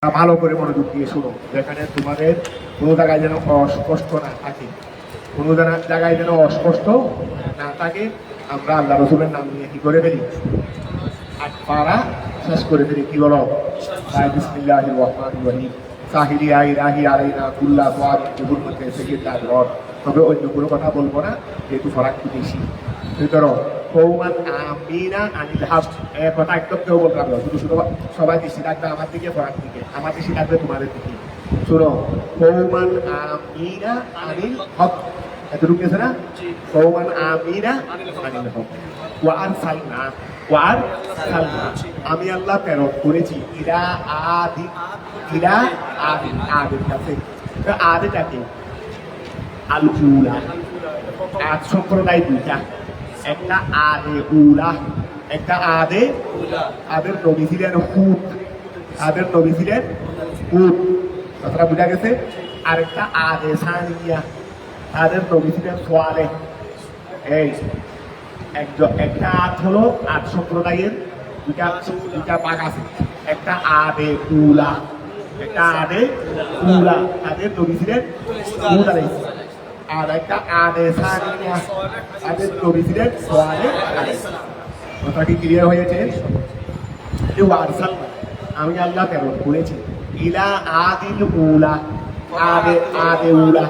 ভালো করে মনোযোগ দিয়ে শুনো, যেখানে তোমাদের কোনো জায়গায় যেন অস্পষ্ট না থাকে, কোনো জায়গায় যেন অস্পষ্ট না থাকে। আমরা আল্লাহ রসুলের নাম নিয়ে কি করে ফেলি, আট পারা শেষ করে ফেলি। কি বলো? বিসমিল্লাহির রহমানির রহিম। সাহিরি আই রাহি আলাইনা কুল্লা ওয়াদ কুবুল মধ্যে থেকে তার রড। তবে অন্য কোনো কথা বলবো না, যেহেতু ফরাক বেশি। ধরো কৌমান আমিনা আনিল হাব, এক কথা একদম কেউ বলতে পারলো, শুধু শুধু সবাই দৃষ্টি থাকবে আমার দিকে, ফরাক দিকে। আমার দৃষ্টি থাকবে তোমাদের দিকে। শুনো, কৌমান আমিনা আনিল হক, এতটুকু গেছে না? কৌমান আমিনা আনিল হক। ওয়ার সালনা, ওয়ার সালনা, আমি আল্লাহ প্রেরণ করেছি ইরা আদি, ইরা আদি, আদের কাছে। আদেটাকে আল উলা, আদ সম্প্রদায় দুইটা, একটা আদে উলা, একটা আদে, আদের নবী ছিলেন হুদ, আদের নবী ছিলেন হুদ, কথাটা বোঝা গেছে। আরেকটা আদে সানিয়া, তাদের নবী ছিলেন সোয়ালেহ। এই একটা আদ হলো আদ সম্প্রদায়ের দুইটা ভাগ আছে। একটা আদে উলা, একটা আদে উলা, তাদের নবী ছিলেন হুদ আলাইহিস সালাম। আর একটা আদে সানিয়া, তাদের নবী ছিলেন সোয়ালেহ আলাইহিস সালাম। কথা কি ক্লিয়ার হয়েছে? আমি আল্লাহ প্রেরণ করেছি ইলা আদিল উলা, আদে আদে উলা,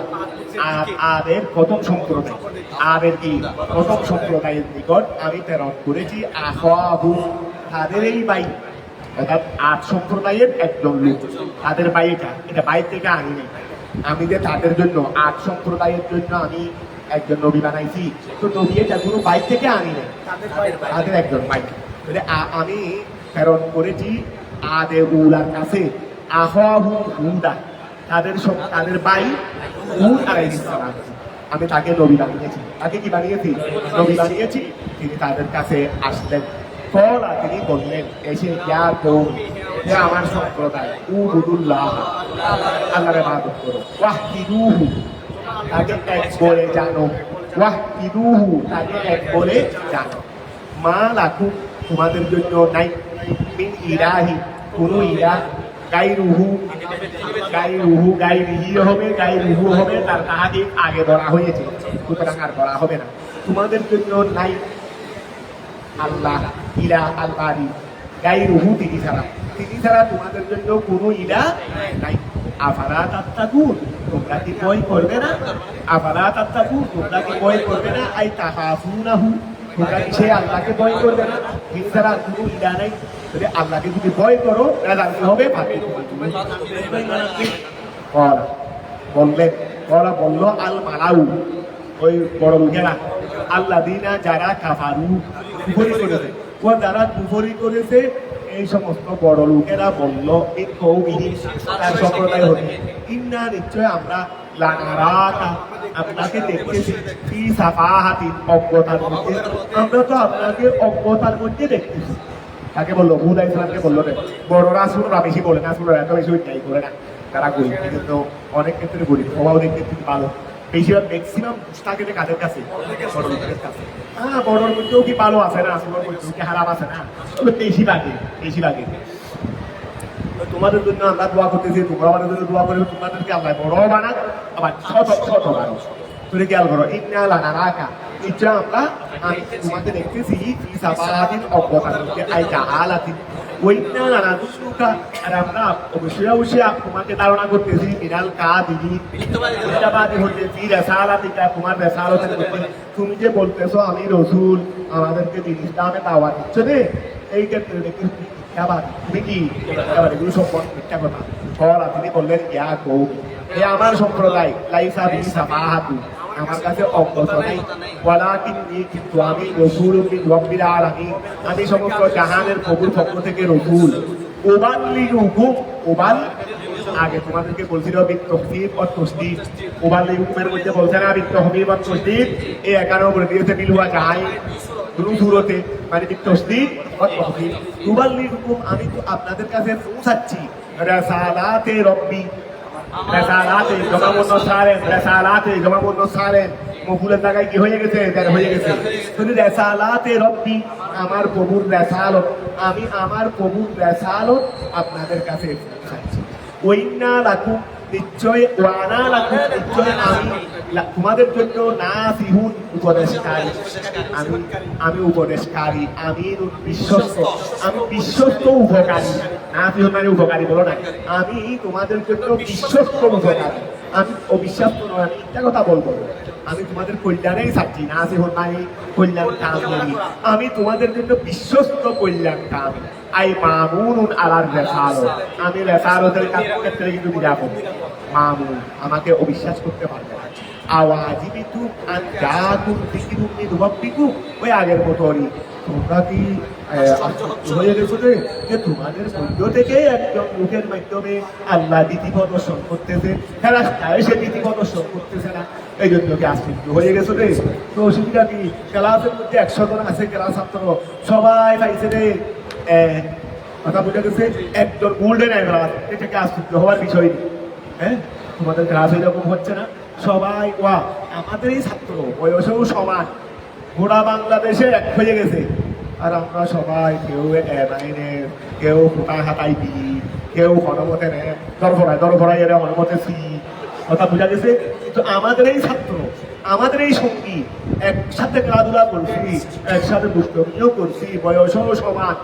আদের প্রথম সম্প্রদায়, আদের কি প্রথম সম্প্রদায়ের নিকট আমি প্রেরণ করেছি আখাহু, তাদের এই ভাই, অর্থাৎ আদ সম্প্রদায়ের একজন লোক, তাদের ভাইটা, এটা বাইর থেকে আনি নাই। আমি যে তাদের জন্য, আদ সম্প্রদায়ের জন্য আমি একজন নবী বানাইছি, তো নবী এটা কোনো বাইর থেকে আনি নাই, তাদের একজন ভাই। আমি প্রেরণ করেছি আদে উলার কাছে আখাহু হুদা, তাদের ভাই হুদ আলাইহিস সালাম। আমি তাকে নবী বানিয়েছি। তাকে কি বানিয়েছি? নবী বানিয়েছি। তিনি তাদের কাছে আসলেন। ফলা, তিনি বললেন, এসে ইয়া কওম, হে আমার সম্প্রদায়, উবুদুল্লাহ, আল্লাহর ইবাদত করো, ওয়াহদিদুহু, তাকে এক বলে জানো, ওয়াহদিদুহু, তাকে এক বলে জানো। মা লাকুম, তোমাদের জন্য নাই, মিন ইলাহি, কোন ইলাহ, গায়রুহু, গায়রুহু, গায়রিহি হবে, গায়রুহু হবে, তার তাহাদিক আগে বলা হয়েছে, সুতরাং আর বলা হবে না। তোমাদের জন্য নাই আল্লাহ, ইলাহ আল বারি, গায়রুহু, তিনি ছাড়া তোমাদের জন্য কোনো ইলাহ নাই। আফালা তাত্তাকুন, তোমরা কি ভয় করবে না? আফালা তাত্তাকুন, তোমরা কি ভয় করবে না? আই তাখাফুনাহু, তোমরা কি সে আল্লাহকে ভয় করবে না? তিনি ছাড়া কোনো ইলাহ নাই। আল্লাহকে যদি ভয় করো, তাহলে কি হবে? বললেন, ওরা বলল আল মালাউ, ওই বড় লোকেরা, আল্লাহ দিনা, যারা কাফারু, কুফরি করেছে, ও যারা কুফরি করেছে, এই সমস্ত বড় লোকেরা বলল, তার সম্প্রদায় হতে, ইন্না, নিশ্চয় আমরা, লানারাকা, আপনাকে দেখতেছি, ফি সাফাহাতিন, অজ্ঞতার মধ্যে, আমরা তো আপনাকে অজ্ঞতার মধ্যে দেখতেছি। তাকে বললো, হুদ আলাইহিস সালামকে বললো, বড়রা আসুনরা বেশি বলে না, আসুনরা এত বেশি উচ্চাই করে না, তারা গরিব, কিন্তু অনেক ক্ষেত্রে গরিব, স্বভাব দেখতে খুব ভালো। বেশিরভাগ ম্যাক্সিমাম থাকে যে কাদের কাছে, বড় লোকের কাছে। হ্যাঁ, বড়োর মধ্যেও কি ভালো আছে না, আসুনের মধ্যেও কি খারাপ আছে না, তবে বেশি লাগে। তোমাদের জন্য আমরা দোয়া করতেছি, তোমরা আমাদের জন্য দোয়া করবে, তোমাদেরকে আল্লাহ বড় বানাক, আবার ছোট বানাক। তুমি খেয়াল করো, ইন্না লানারাকা, নিশ্চয় আমরা, আমি তোমাকে দেখতেছি, ফি সাফাহাতিন, অজ্ঞতার মধ্যে, আই জাহালাতিন, ওইটা লানাদুল্লুকা, আর আমরা অবশ্যই তোমাকে ধারণা করতেছি, মিনাল কাযিবিন, মিথ্যাবাদী হতে, ফি রিসালাতিকা, তোমার রিসালাতের মধ্যে। তুমি যে বলতেছো আমি রাসূল, আমাদেরকে দিন ইসলামে দাওয়াত দিচ্ছ রে, এই ক্ষেত্রে দেখি মিথ্যাবাদী, তুমি কি মিথ্যাবাদী, এগুলো সব মিথ্যা কথা। ফলা, তিনি বললেন, ইয়া কওম, হে আমার সম্প্রদায়, লাইসা বি সাফাহাতু, আমার কাছে অজ্ঞতা নাই, ওয়ালাকিন্নী, কিন্তু আমি রাসূলুম মিন রাব্বিল আলামিন, আমি সমস্ত জাহানের প্রভুর পক্ষ থেকে রাসূল। উবাল্লিগুকুম, উবাল, আগে তোমাদেরকে বলছিল বিত্তহফিফ ও তাসদীদ, উবাল্লিগুকুমের মধ্যে বলছে না বিত্তহফিফ ও তাসদীদ, এই 11 করে দিয়েছে বিলুয়া জাহাই রুসুরতে, মানে বিত্তহফিফ ও তাসদীদ। উবাল্লিগুকুম, আমি তো আপনাদের কাছে পৌঁছাচ্ছি, রাসালাতে রব্বি, রেসালাতে জমামুন সালেন, রেসালাতে জমামুন সালেন, মফুলের জায়গায় কি হয়ে গেছে, হয়ে গেছে। শুধু রেসালাতে রব্বি, আমার প্রভুর রেসালত, আমি আমার প্রভুর রেসালত আপনাদের কাছে ওয়াইন্না লাকুম নিশ্চয় ওয়ানা লাকুম নিশ্চয় আমি তোমাদের জন্য নাসিহুন উপদেশকারী আমি উপদেশকারী আমি বিশ্বস্ত উপকারী নাসিহুন মানে উপকারী বলো না আমি তোমাদের জন্য বিশ্বস্ত উপকারী আমি অবিশ্বাস্ত নয় আমি একটা কথা বলবো আমি তোমাদের কল্যাণেই চাচ্ছি নাসিহুন মানে কল্যাণ কামী আমি তোমাদের জন্য বিশ্বস্ত কল্যাণ কামী আই মামুনুন আলার রেসালত আমি রেসালতের ক্ষেত্রে কিন্তু যাব মামুন আমাকে অবিশ্বাস করতে পারবে না আওয়াজিবিতু আন জাকুম যিকরুম মিন রাব্বিকুম ওই আগের মতই তোমরা কি হয়ে গেছো যে তোমাদের মধ্য থেকে একজন লোকের মাধ্যমে আল্লাহ নীতি প্রদর্শন করতেছে ফেরেশতায় সে নীতি প্রদর্শন করতেছে না এই জন্য কি আশ্চর্য হয়ে গেছো রে তো অসুবিধা কি ক্লাসের মধ্যে 100 জন আছে ক্লাস ছাত্র সবাই পাইছে রে কথা বুঝে গেছে একজন গোল্ডেন এভারেজ এটাকে আশ্চর্য হওয়ার বিষয় নেই হ্যাঁ তোমাদের ক্লাস এরকম হচ্ছে না সবাই ওয়া আমাদের এই ছাত্র বয়সেও সমান গোটা বাংলাদেশে এক হয়ে গেছে আর আমরা সবাই কেউ নাইনে কেউ ফোটা হাতাই বি কেউ হনমতে নে দরভরাই এরা হনমতে সি কথা বোঝা গেছে কিন্তু আমাদের এই ছাত্র আমাদের এই সঙ্গী একসাথে খেলাধুলা করছি একসাথে দুষ্টমিও করছি বয়সও সমান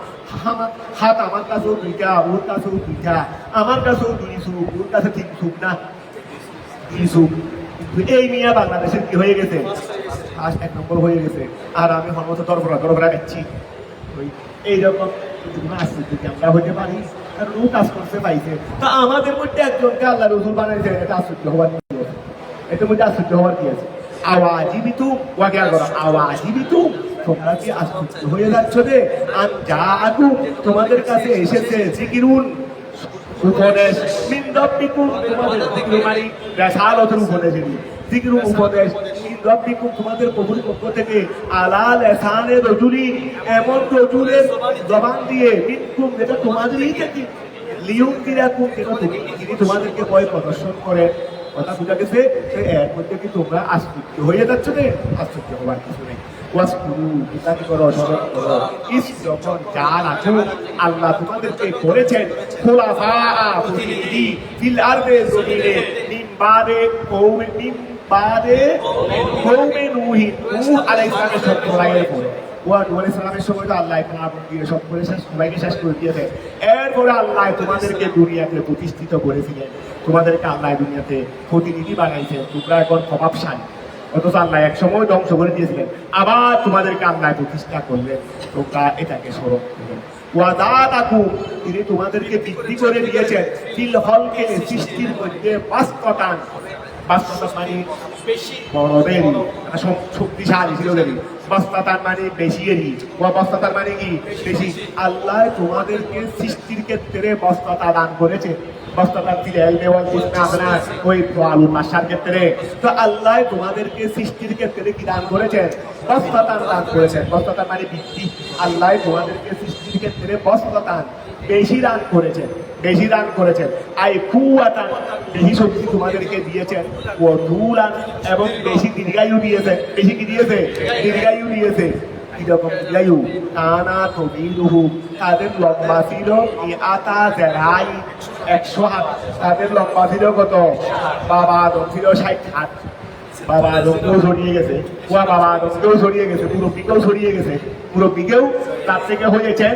হাত আমার কাছেও দুইটা ওর কাছেও দুইটা আমার কাছেও দুই সুখ ওর কাছে তিন সুখ না দুই সুখ এই নিয়ে বাংলাদেশের কি হয়ে গেছে ফার্স্ট 1 নম্বর হয়ে গেছে আর আমি হনমত দরভরা যাচ্ছি এইরকম যদি আমরা হইতে পারি আর ও কাজ করতে পাইছে তা আমাদের মধ্যে একজনকে আল্লাহ রসুল বানাইছে এটা আশ্চর্য হওয়ার কি আছে এটার মধ্যে আশ্চর্য হওয়ার কি আছে আওয়াজিবিতু ওয়াকে আর করো আওয়াজিবিতু তোমরা কি আশ্চর্য হয়ে যাচ্ছ রে আর যা আগু তোমাদের কাছে এসেছে যিকিরুন উপদেশ মিন রাব্বিকুম তোমাদের মানে রিসালাতুল উপদেশ যিকিরুন উপদেশ মিন রাব্বিকুম তোমাদের প্রভুর পক্ষ থেকে আলা লিসানে রাজুলি এমন রাজুলের জবান দিয়ে মিনকুম যেটা তোমাদেরই থেকে লিয়ুনদিরাকুম তিনি তোমাদেরকে ভয় প্রদর্শন করে কথা বুঝা গেছে এর মধ্যে কি তোমরা আশ্চর্য হয়ে যাচ্ছ রে আশ্চর্য হওয়ার কিছু নেই আল্লাহ তোমাদেরকে করেছেন খোলাফা ফিল আরদে জমিনে মিন বাদে কওমে নূহ আলাইহিস সালামের সত্যলাইয়ের পরে নূহ আলাইহিস সালামের সময় তো আল্লাহ সব করে সবাইকে শেষ করে দিয়েছে এরপরে আল্লাহ তোমাদেরকে দুনিয়াতে প্রতিষ্ঠিত করেছিলেন তোমাদেরকে আল্লাহ দুনিয়াতে প্রতিনিধি বানাইছেন তোমরা এখন প্রভাবশালী অথচ আল্লাহ এক সময় ধ্বংস করে দিয়েছিলেন আবার তোমাদেরকে আল্লাহ প্রতিষ্ঠা করলেন তোমরা এটাকে স্মরণ করবেন তিনি তোমাদেরকে বৃদ্ধি করে দিয়েছেন ফিল হলকে সৃষ্টির মধ্যে বাস্ততান মানে বড়দেরই শক্তিশালী ছিলদেরই বাস্তাতান মানে বেশিয়েরই বাস্তাতার মানে কি বেশি আল্লাহ তোমাদেরকে সৃষ্টির ক্ষেত্রে বাস্ততা দান করেছে বাস্ততার দিলেন দেওয়াল কৃষ্ণ আপনার ওই আলু মাসার ক্ষেত্রে তো আল্লাহ তোমাদেরকে সৃষ্টির ক্ষেত্রে কি দান করেছেন বাস্ততান দান করেছেন বাস্ততান মানে বৃদ্ধি আল্লাহ তোমাদেরকে সৃষ্টির ক্ষেত্রে বাস্ততান বেশি দান করেছেন আই কুয়াতান বেশি শক্তি তোমাদেরকে দিয়েছেন ও দুলান এবং বেশি দীর্ঘায়ু দিয়েছেন বেশি কি দিয়েছে দীর্ঘায়ু দিয়েছে কিরকম দীর্ঘায়ু কানা তবিলুহু তাদের লম্বা ছিল আতা জেরাই 100 হাত তাদের লম্বা ছিল কত বাবা আদম ছিল 60 হাত বাবা আদমকেও ছড়িয়ে গেছে বাবা আদমকেও ছড়িয়ে গেছে মুরব্বীকেও ছড়িয়ে গেছে মুরব্বীকেও তার থেকে হয়েছেন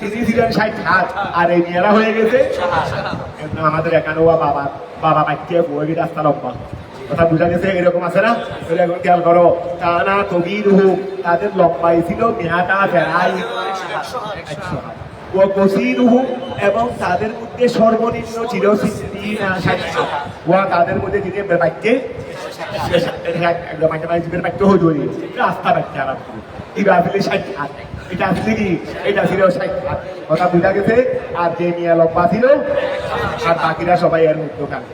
তিনি ছিলেন 60 হাত আর এই মেয়েরা হয়ে গেছে আমাদের এখানেও বাবা বাচ্চা বই রাস্তা লম্বা কথা বুঝা গেছে এরকম আছে না এরকম খেয়াল করো কানা তবিরুহু তাদের লম্বাই ছিল মেয়াটা প্রায় 100 হাত ও কসিরুহু এবং তাদের মধ্যে সর্বনিম্ন ছিল 60 ও তাদের মধ্যে যিনি বাচ্চে একদম বাচ্চা হয়ে ধরি রাস্তা বাচ্চা আরাম এটা আসলে 60 হাত এটা আসলে কি এটা ছিল 60 হাত কথা বুঝা গেছে আর যে নিয়ে লম্বা ছিল আর বাকিরা সবাই এর মধ্যকার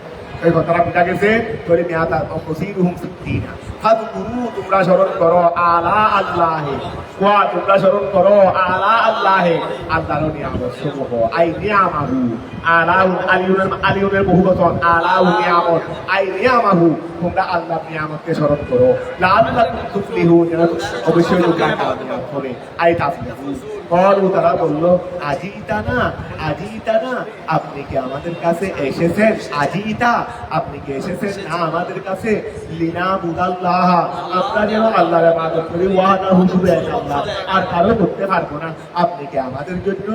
এই কথাটা বুঝা গেছে তোরে মেয়াতা কসিরুহুম সিদ্দিনা ফাদকুরু তোমরা স্মরণ করো আলা আল্লাহে ওয়া তোমরা স্মরণ করো আলা আল্লাহে আল্লাহর নিয়ামত সমূহ আই নিয়ামাহু আলাউ আলিউনের বহু বচন আলাউ নিয়ামত আই নিয়ামাহু তোমরা আল্লাহর নিয়ামতকে স্মরণ করো লাআল্লাকুম তুফলিহুন অবশ্যই তোমরা কামিয়াব হবে আই তাফলিহু কলু তারা বললো আজিতা না, আপনি কি আমাদের কাছে এসেছেন? আজিতা, আপনি কি এসেছেন না আমাদের কাছে? লিনা বুদাল্লাহ, আমরা যেন আল্লাহর ইবাদত করি, ওয়াহদা হুজুরে আল্লাহ, আর কারো করতে পারবো না। আপনি কি আমাদের জন্য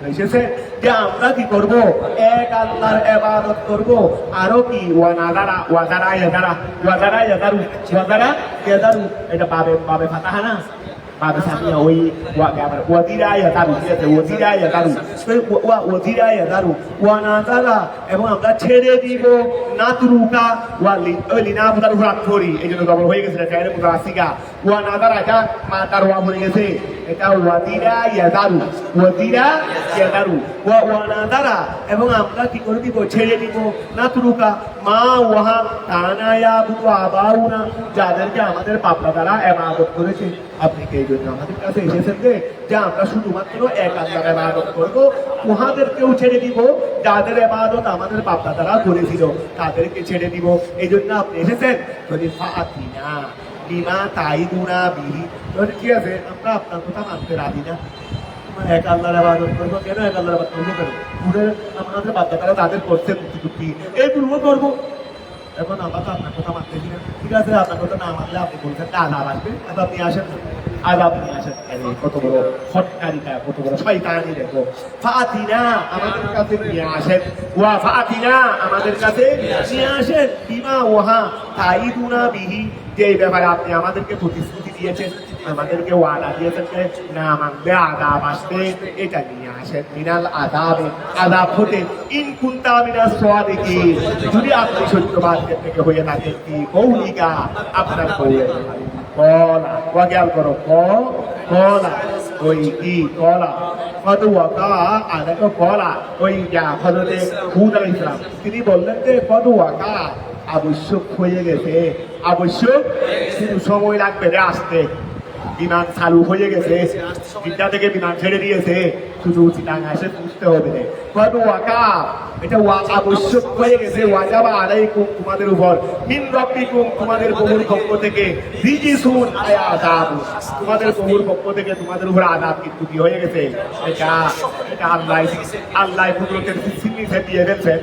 এসেছে যে আমরা কি করব? এক আল্লাহর ইবাদত করব। আরো কি ওয়াদারা ইয়াদারু, এটা বাবে ফাতাহা না, বাবে সামিয়া, ওই ওয়াদিরা ইয়াদারু, ওয়াদিরা ইয়াদারু ওয়ানাদারা, এবং আমরা ছেড়ে দিব নাতরুকা লিনা বুদার রাত করি, এই জন্য ডবল হয়ে গেছে, এটা মুদা আসিগা। ওয়ানাদারা, এটা মাতার ওয়া বলে গেছে, এটা ওয়াদিরা ইয়াদারু, ওয়ানাদারা, এবং আমরা কি করে দিব? ছেড়ে দিব নাতরুকা মা ওয়াহা কানায়া বুতু আবাউনা, যাদেরকে আমাদের বাবা দ্বারা ইবাদত করেছে। আপনি কি এই জন্য আমাদের কাছে এসেছেন যে আমরা শুধুমাত্র এক আল্লাহর ইবাদত করবো? উহাদেরকেও ছেড়ে দিব, যাদের ইবাদত আমাদের বাবা দ্বারা করেছিল তাদেরকে ছেড়ে দিব, এই জন্য আপনি এসেছেন? যদি ফাতিনা বিমা তাইদুনা বিহি, ঠিক আছে, আমরা আপনার কথা মানতে রাজি না। এক আল্লাহর ইবাদত করবো কেন? এক আল্লাহর ইবাদত করবো কেন? আমাদের বাবা দ্বারা তাদের করছে কুটি এইগুলো করবো। এখন আমরা তো আপনার কথা মানতেছি না। ঠিক আছে, আপনার কথা না মানলে আপনি বলছেন আজাব আসবে, আজাব নিয়ে আসেন, আজাব নিয়ে আসেন। কত বড় হটকারিতা, কত বড় শয়তানি! দেখো, ফাতিনা, আমাদের কাছে নিয়ে আসেন, ওয়া ফাতিনা, আমাদের কাছে নিয়ে আসেন, বিমা ওহা তাইদুনা বিহি, যে ব্যাপারে আপনি আমাদেরকে প্রতিশ্রুতি দিয়েছেন, আমাদেরকে ওয়াদা দিয়েছেন যে না মানলে আযাব আসবে, এটা নিয়ে আসেন। মিনাল আযাবে, আযাব হতে, ইন কুনতা মিনাস সাদিকিন, যদি আপনি সত্যবাদীদের থেকে হয়ে থাকেন। কি কৌলিকা, আপনার কৌলের কলা, ওয়াজ্ঞান করো, কলা, ওই কি কলা, কত ওয়াকা আলাদা কলা, ওই হযরতে হুদ আলাইহিস সালাম তিনি বললেন যে কত ওয়াকা, আবশ্যক হয়ে গেছে, আবশ্যক, কিন্তু সময় লাগবে রে আসতে। বিমান চালু হয়ে গেছে, বিদ্যা থেকে বিমান ছেড়ে দিয়েছে, শুধু চিটাঙ্গা এসে বুঝতে হবে। কত ওয়াকা, এটা আবশ্যক হয়ে গেছে, ওয়াজাবা আলাইকুম, তোমাদের উপর, মিন রাব্বিকুম, তোমাদের প্রভুর পক্ষ থেকে, রিজিসুন আযাব, তোমাদের প্রভুর পক্ষ থেকে তোমাদের উপর আযাব কিন্তু কি হয়ে গেছে? এটা আল্লাহ কুদরতের সিগনেচার দিয়ে ফেলছেন,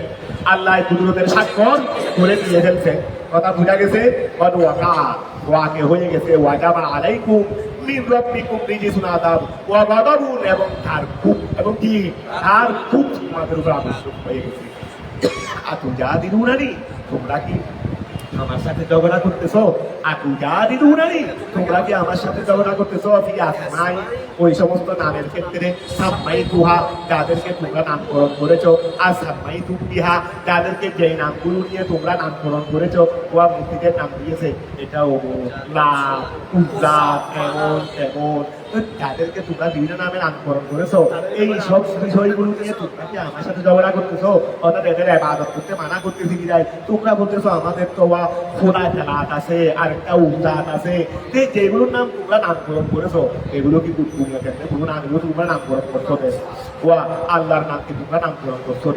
আল্লাহ কুদরতের স্বাক্ষর করে দিয়ে ফেলছেন। কথা বুঝা গেছে? কত ওয়াকা, ওয়াকে হয়ে গেছে, ওয়াজাবা আলাইকুম মিন রাব্বিকুম রিজিসুন আযাব ওয়া গাদাবুন, এবং তার খুব, এবং কি তার খুব তোমাদের উপর আবশ্যক হয়ে গেছে। আতুজাদিলুনানি, তোমরা কি আমার সাথে ঝগড়া করতেছো? আতুজাদিলুনানি, তোমরা কি আমার সাথে ঝগড়া করতেছো? ফি আসমাই, ওই সমস্ত নামের ক্ষেত্রে, সাম্মাইতুহা, যাদেরকে তোমরা নামকরণ করেছো, আর সাম্মাইতু বিহা, যাদেরকে যে নামগুলো নিয়ে তোমরা নামকরণ করেছো, ওয়া মূর্তিদের নাম দিয়েছে, এটা লাত, উজ্জা, এমন তেমন, যাদেরকে তোমরা বিভিন্ন নামে নামকরণ করেছো, এই সব বিষয়গুলো নিয়ে তোমরা কি আমার সাথে ঝগড়া করতেছো? অর্থাৎ এদের ইবাদত করতে মানা করতেছি কি যায়? তোমরা বলতেছো আমাদের তো খোদা জালাত আছে, আর একটা উজ্জাত আছে, যেগুলোর নাম তোমরা নামকরণ করেছো, এগুলো কি তোমরা ক্ষেত্রে কোনো নামগুলো তোমরা নামকরণ করছো? ওয়া আল্লাহর নামকে তোমরা নামকরণ করছো,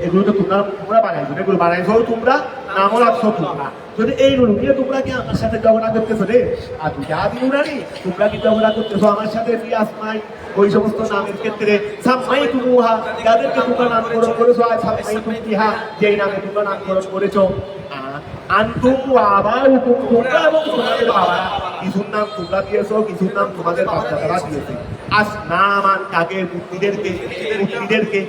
এগুলো তো তোমরা বানাইছো, এগুলো বানাইছো তোমরা, নামও রাখছো তোমরা। যদি এইগুলো নিয়ে তোমরা কি আমার সাথে ঝগড়া করতেছো রে? আর তুজাদিলুনানি, তোমরা কি ঝগড়া করতেছো আমার সাথে? ফি আসমাই, ওই সমস্ত নামের ক্ষেত্রে, সাম্মাইতুমুহা, যাদেরকে তোমরা নামকরণ করেছো, আর সাম্মাইতুম বিহা, যেই নামে তোমরা নামকরণ করেছো, আনতুম ওয়া আবাউকুম, তোমরা এবং তোমাদের বাবারা, কিছুর নাম তোমরা দিয়েছো, কিছুর নাম তোমাদের বাচ্চারা দিয়েছে। আসনামান, কাকে? মূর্তিদেরকে,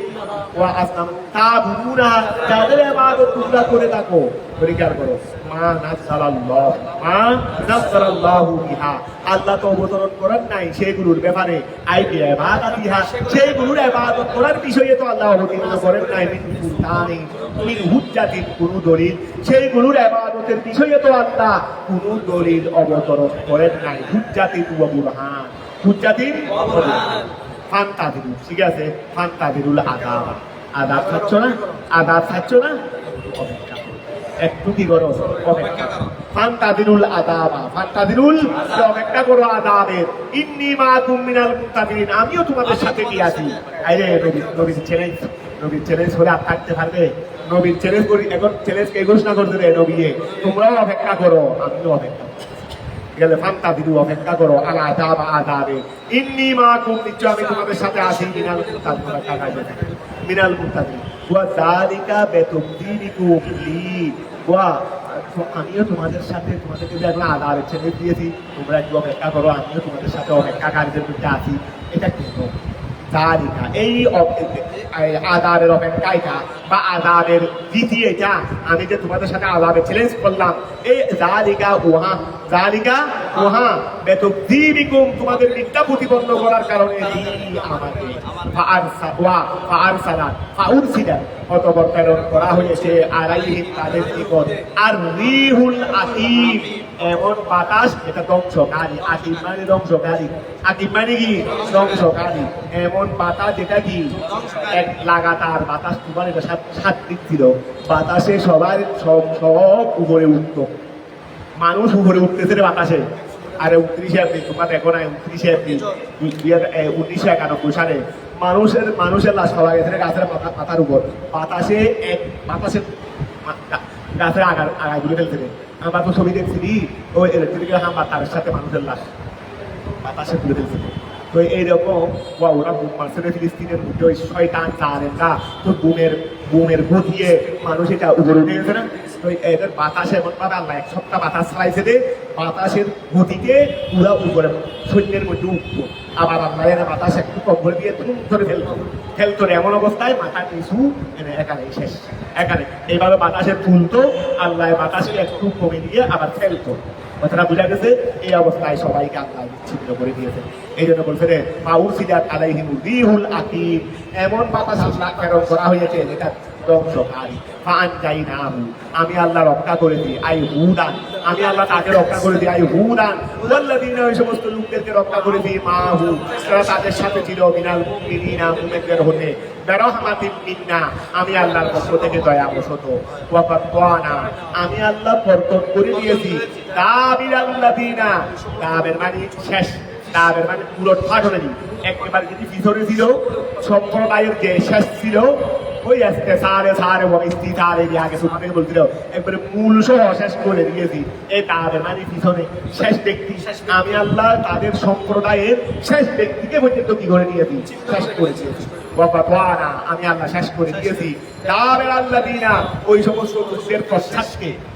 ওয়া আসনাম তাবুনা, যাদের ইবাদত তোমরা করে থাকো। পরিষ্কার করো, মা নাযালাল্লাহু বিহা, আল্লাহ তো অবতরণ করেন নাই সেগুলোর ব্যাপারে, আইবি ইবাদাতিহা, সেগুলোর ইবাদত করার বিষয়ে তো আল্লাহ অবতীর্ণ করেন নাই, মিন সুলতানি, মিন হুজ্জাতিন, কোন দলিল, সেইগুলোর ইবাদতের বিষয়ে তো আল্লাহ কোন দলিল অবতরণ করেন নাই। হুজ্জাতিন ওয়া বুরহান, হুজ্জাতিন ওয়া বুরহান, ফান্তাদিরু, ঠিক আছে, ফান্তাদিরুল আযাব, আযাব চাচ্ছ না? আযাব চাচ্ছ না? একটু কি করো? অপেক্ষা। ফান্তাদিরুল আযাবা, ফান্তাদিরুল, অপেক্ষা করো আযাবের। ইন্নী মাআকুম মিনাল মুত্তাকিন, আমিও তোমাদের সাথে কি আছি। আরে নবীর চ্যালেঞ্জ করে আর থাকতে পারবে? নবীর চ্যালেঞ্জ করি, এখন চ্যালেঞ্জ কে ঘোষণা করতে দেয়? নবী, তোমরাও অপেক্ষা করো, আমিও অপেক্ষা। গেলে ফান্তা দিদু অপেক্ষা করো আলা আদাব আদাবে ইন্নী মাকুম নিশ্চয় আমি তোমাদের সাথে আছি মিনাল মুত্তাকিন মিনাল মুত্তাকিন ওয়া যালিকা বিতাকদীরিকুম লি ওয়া আমিও তোমাদের সাথে তোমাদেরকে যে এখন আদাবের ছেলে দিয়েছি তোমরা একটু অপেক্ষা করো আমিও তোমাদের সাথে অপেক্ষাকারীদের মধ্যে আছি এটা কিন্তু যালিকা এই আদাবের অপেক্ষাটা বা আদাবের রীতি এটা আমি যে তোমাদের সাথে আদাবের চ্যালেঞ্জ করলাম এই জালিকা উহা বেতাকদীবিকুম তোমাদের মিথ্যা প্রতিপন্ন করার কারণে আমাকে ফাউরসিলা অতঃপর প্রেরণ করা হয়েছে আলাইহিম তাদের নিকট আর রিহুল আকিম এমন বাতাস এটা ধ্বংসকারী আকিম মানে ধ্বংসকারী আকিম মানে কি ধ্বংসকারী এমন বাতাস যেটা কি এক লাগাতার বাতাস তোমার এটা সাত দিক ছিল বাতাসে সব উপরে উঠত মানুষ উপরে উঠতেছে রে বাতাসে আরে 29 এপ্রিল তোমরা দেখো না 29 এপ্রিল 1991 সালে মানুষের লাশ পাওয়া গেছে গাছের পাতার উপর বাতাসে গাছের আগায় ঘুরে ফেলছে আমরা তো ছবি দেখছি ওই ইলেকট্রিক্যাল হামলা তার সাথে মানুষের লাশ বাতাসে ঘুরে ফেলছে তো এইরকম ওরা বুম মারছে ফিলিস্তিনের মধ্যে ওই শয়তান জানেনরা তো বুমের গতিয়ে মানুষ এটা উপরে উঠে গেছে না তো এদের বাতাসে এমন ভাবে আল্লাহ এক সপ্তাহ বাতাস চালাইছে যে বাতাসের গতিতে পুরা উপরে সৈন্যের মধ্যে উঠতো আবার আল্লাহ এনে বাতাস একটু কম করে দিয়ে তুম ধরে ফেলতো এমন অবস্থায় মাথা কিছু এনে এখানে শেষ এখানে এইভাবে বাতাসের তুলতো আল্লাহ বাতাসকে একটু কমে দিয়ে আবার ফেলতো কথাটা বোঝা গেছে এই অবস্থায় সবাইকে আল্লাহ বিচ্ছিন্ন করে দিয়েছে এই জন্য বলছে রে ফাউরসিলাত আলাইহিম রিহুল আকিম এমন বাতাস আল্লাহ প্রেরণ করা হয়েছে যেটা ধ্বংসকারী ফাআনজাইনাহু আমি আল্লাহ রক্ষা করে দিই হুদান আমি আল্লাহ তাকে রক্ষা করে দিই হুদান ওয়াল্লাযীনা ওই সমস্ত লোকদেরকে রক্ষা করে দিই মাহু যারা তাদের সাথে ছিল মিনাল মুমিনিনা মুমিনদের হতে বিরহমাতিন মিন্না আমি আল্লাহর পক্ষ থেকে দয়াবশত ওয়া ফাতওয়ানা আমি আল্লাহ বরকত করে দিয়েছি দাবিরাল্লাযীনা দাবের মানে শেষ দাবের মানে পুরো ঠাকুরেরই একেবারে যদি পিছনে ছিল সম্প্রদায়ের যে শেষ ছিল ওই আজকে সারে অবস্থি সারে আগে তোমাকে বলছিল একবারে মূল সহ শেষ করে দিয়েছি এই তাদের মানে পিছনে শেষ ব্যক্তি আমি আল্লাহ তাদের সম্প্রদায়ের শেষ ব্যক্তিকে পর্যন্ত কি করে দিয়েছি শেষ করে দিয়েছি আমি আল্লাহ শেষ করে দিয়েছি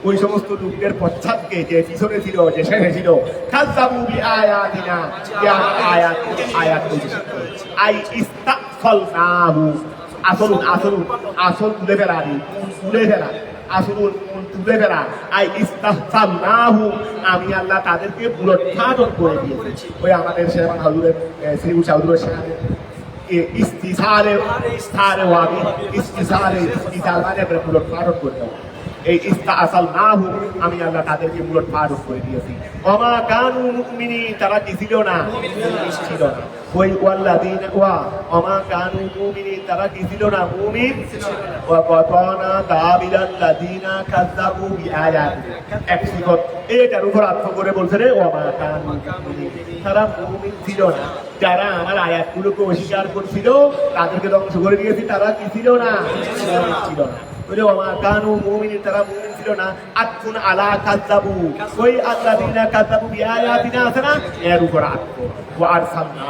ওই সমস্ত লোকদের পশ্চাৎকে যে পিছনে ছিল যে শেষে ছিল কাযযাবু বিআয়াতিনা আয়াত আসল তুলে ফেলা আমি আল্লাহ তাদেরকে পুনরুত্থান করে দিয়েছি ওই আমাদের শেরবান হুজুরের শ্রী উষা হুজুরের সাথে ইস্তিসারে মানে পুনরুত্থান করে দেওয়া এই ইস্তাসালনাহু আমি আল্লাহ তাদেরকে পুনরুত্থান করে দিয়েছি ওমা কানু মুমিনিন তারা কি ছিল না ছিল না ওই ওয়াল্লাযীনা ওমা কানু মুমিনিন তারা কি ছিল না মুমিন ওয়া কাতানা দাবিরাল্লাযীনা কাযযাবু বিআয়াতিনা এক সিগত এটার উপর আত্ম করে বলছে রে ওমা কানু মুমিনিন তারা মুমিন ছিল না যারা আমার আয়াতগুলোকে অস্বীকার করছিল তাদেরকে ধ্বংস করে দিয়েছি তারা কি ছিল না ছিল না কানু মুমিনিন তারা মুমিন ছিল না আতকুন আলা কাযযাবু ওই আল্লাযীনা কাযযাবু বিআয়াতিনা আছে না এর উপর আতকু ওয়া আরসালনা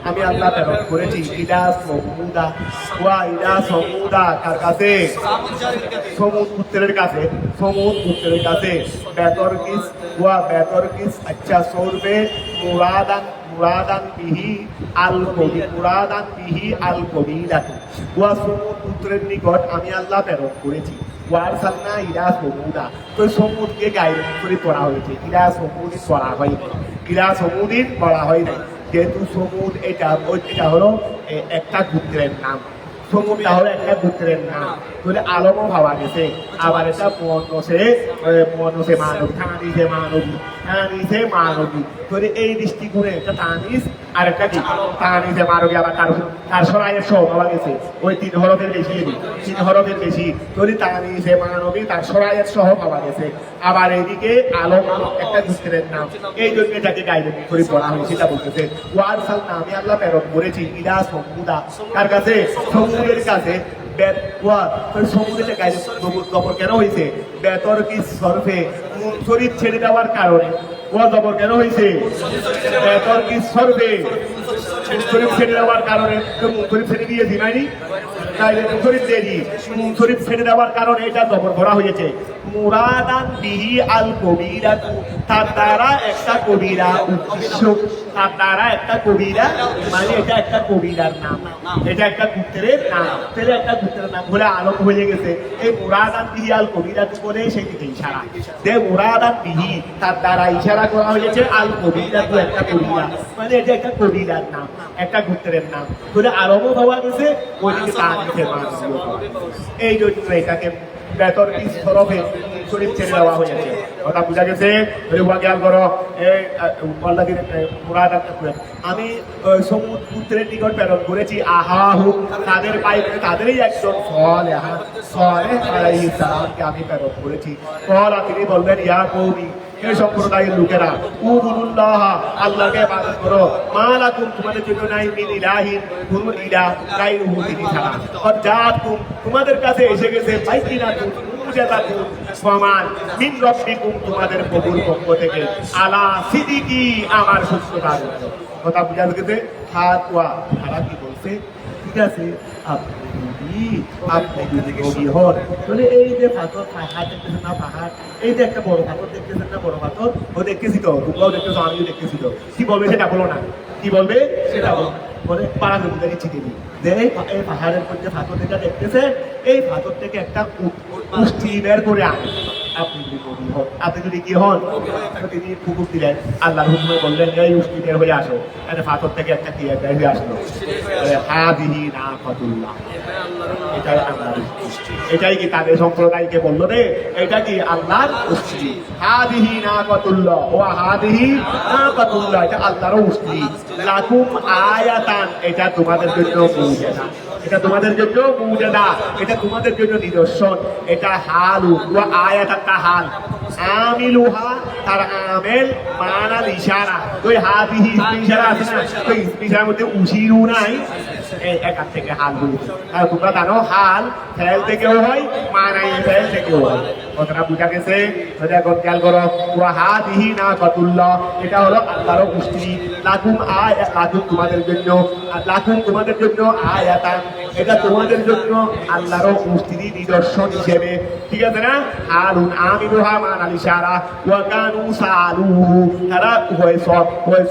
আমি আল্লাহ প্রেরণ করেছি ইলা সমুদা কার কাছে সমুদ পুত্রের কাছে বেতরকিস আচ্ছা সৌরবে মুরাদান বিহি আল কবিলাতু ওয়া সমুদ পুত্রের নিকট আমি আল্লাহ প্রেরণ করেছি ওয়ারসালনা ইলা সমুদা তো সমুদকে গাইড করে পড়া হয়েছে ইলা সমুদিন পড়া হয় নাই যেহেতু সমুদ এটা হলো একটা গোত্রের নাম সমুদটা হলো একটা গোত্রের নাম তাহলে আলমও ভাবা গেছে আবার এটা মনসে মানবী তাহলে এই দৃষ্টিকোণে একটা তানিস আর একটা কি তানিসে মানবী আবার তার সরাইয়ের সহ ভাবা গেছে ওই 3 হরফের বেশি তাহলে তানিসে মানবী তার সরাইয়ের সহ ভাবা গেছে আবার এইদিকে আলম একটা গোত্রের নাম এই জন্য এটাকে গাইডেন্স করে পড়া হয় সেটা বলতেছে ওয়ারসালনা আমি আল্লাহ প্রেরণ করেছি ইলা সমুদা কার কাছে সমুদ্রের কাছে সমুদ্রে খবর কেন হয়েছে বেতর কি সরফে শরীর ছেড়ে দেওয়ার কারণে ও জবর কেন হয়েছে বেতর কি সরবে মুনসরিফ ছেড়ে দেওয়ার কারণে মুনসরিফ ছেড়ে দিয়ে দিমাইনি তাইলে মুনসরিফ দিয়ে দি মুনসরিফ ছেড়ে দেওয়ার কারণে এটা জবর করা হয়েছে মুরাদান বিহি আল কবিরা তার দ্বারা একটা কবিরা উদ্দেশ্য তার দ্বারা একটা কবিরা মানে এটা একটা কবিরার নাম এটা একটা গোত্রের নাম তাহলে একটা গোত্রের নাম বলে আলোক হয়ে গেছে এই মুরাদান বিহি আল কবিরা বলে সেই দিকে ইশারা যে মুরাদান বিহি তার দ্বারা ইশারা করা হয়েছে আল কবিরা তো একটা কবিরা মানে এটা একটা কবিরার নাম একটা গোত্রের নাম বলে আরবও পাওয়া গেছে ওইদিকে তারিখের মান এই জন্য এটাকে বেতর কি সরফে শরীফ ছেড়ে দেওয়া হয়েছে কথা বুঝা গেছে হুয়া খেয়াল করো আমি সমুদ্রের নিকট প্রেরণ করেছি আহা হুক তাদের পাই তাদেরই একজন ফল আলাইহিস সালামকে আমি প্রেরণ করেছি ফল তিনি বললেন ইয়া কওমি এই সম্প্রদায়ের লোকেরা উবুদুল্লাহ আল্লাহকে ইবাদত করো মা লাকুম তোমাদের জন্য নাই মিন ইলাহিন কোন ইলাহ গায়রুহু তিনি ছাড়া আর জাতুম তোমাদের কাছে এসে গেছে বাইকিনাতুন মুজাদাতুন সমান মিন রাব্বিকুম তোমাদের প্রভুর পক্ষ থেকে আলা সিদিকি আমার সত্যতার কথা বুঝা গেছে হাত ওয়া তারা কি বলছে ঠিক আছে আপনি যদি নবী হন তাহলে এই যে পাথর পাহাড় দেখতেছেন না পাহাড় এই যে একটা বড় পাথর দেখতেছেন না বড় পাথর ও দেখতেছি তো তোমরাও দেখতেছো আমিও দেখতেছি তো কি বলবে সেটা বলো না কি বলবে সেটা বলো বলে পাড়া জমিদার ইচ্ছে দিবি যে এই পাহাড়ের মধ্যে পাথর যেটা দেখতেছে এই পাথর থেকে একটা পুষ্টি বের করে আনে আপনি যদি নবী হন আপনি যদি কি হন তিনি পুকুর দিলেন আল্লাহর হুকুমে বললেন এই পুষ্টি বের হয়ে আসো একটা পাথর থেকে একটা কি বের হয়ে আসলো হাদিহি নাফাতুল্লাহ এটাই আল্লাহর এটাই কি তাদের সম্প্রদায়কে বললো রে এটা কি আল্লাহর উস্তি হাদিহি নাফাতুল্লাহ ও হাদিহি নাফাতুল্লাহ এটা আল্লাহর উস্তি লাকুম আয়াতান এটা তোমাদের জন্য মুজিজা এটা তোমাদের জন্য মুজিজা এটা তোমাদের জন্য নিদর্শন এটা হালু ওয়া আয়াতান হাল আমিলুহা তার আমেল মানাল ইশারা ওই হাদিহি ইশারা আছে না ওই ইশারার মধ্যে উশিরু নাই একার থেকে হাল বলছে আর তোমরা জানো হাল ফেল থেকেও হয় মানাই ফেল থেকেও হয় কথাটা বুঝা গেছে এখন খেয়াল করো ওয়া হাদিহি নাফাতুল্লাহ এটা হলো আল্লাহর উস্তি লাকুম লাকুম তোমাদের জন্য লাকুম তোমাদের জন্য আয়াতান এটা তোমাদের জন্য আল্লাহর উস্তির নিদর্শন হিসেবে ঠিক আছে না হালুন আমিলুহা মানাল ইশারা ওয়া কানু সালুহু তারা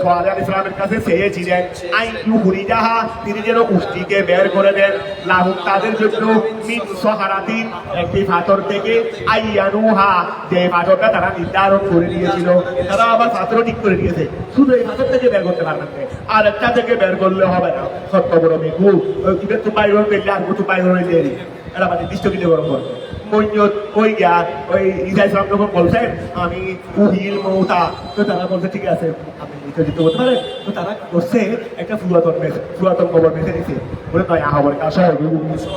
সালেহ আলাইহিস সালামের কাছে চেয়েছিলেন আই ইউহরিজাহা তিনি যেন উস্তিকে বের করে দেন লাহুম তাদের জন্য মিন সহারাতিন একটি পাথর থেকে আইয়ানুহা যে পাথরটা তারা নির্ধারণ করে দিয়েছিল তারা আবার পাথর ঠিক করে দিয়েছে শুধু এই পাথর থেকে বের করতে পারবেন না আর একটা থেকে বের করলে হবে না সত্য বড় মেঘু কিন্তু তো বাইরে পেলে আর কত বাইরে দেরি এটা মানে নির্দিষ্ট কিছু গরম করবে ওই গিয়া ওই ইসা ইসলাম যখন বলছেন আমি উহিল মৌতা তো তারা বলছে ঠিক আছে আপনি নির্যাতিত করতে পারেন তো তারা করছে একটা পুরাতন খবর বেঁচে দিচ্ছে বলে নয়া খবরের কাছে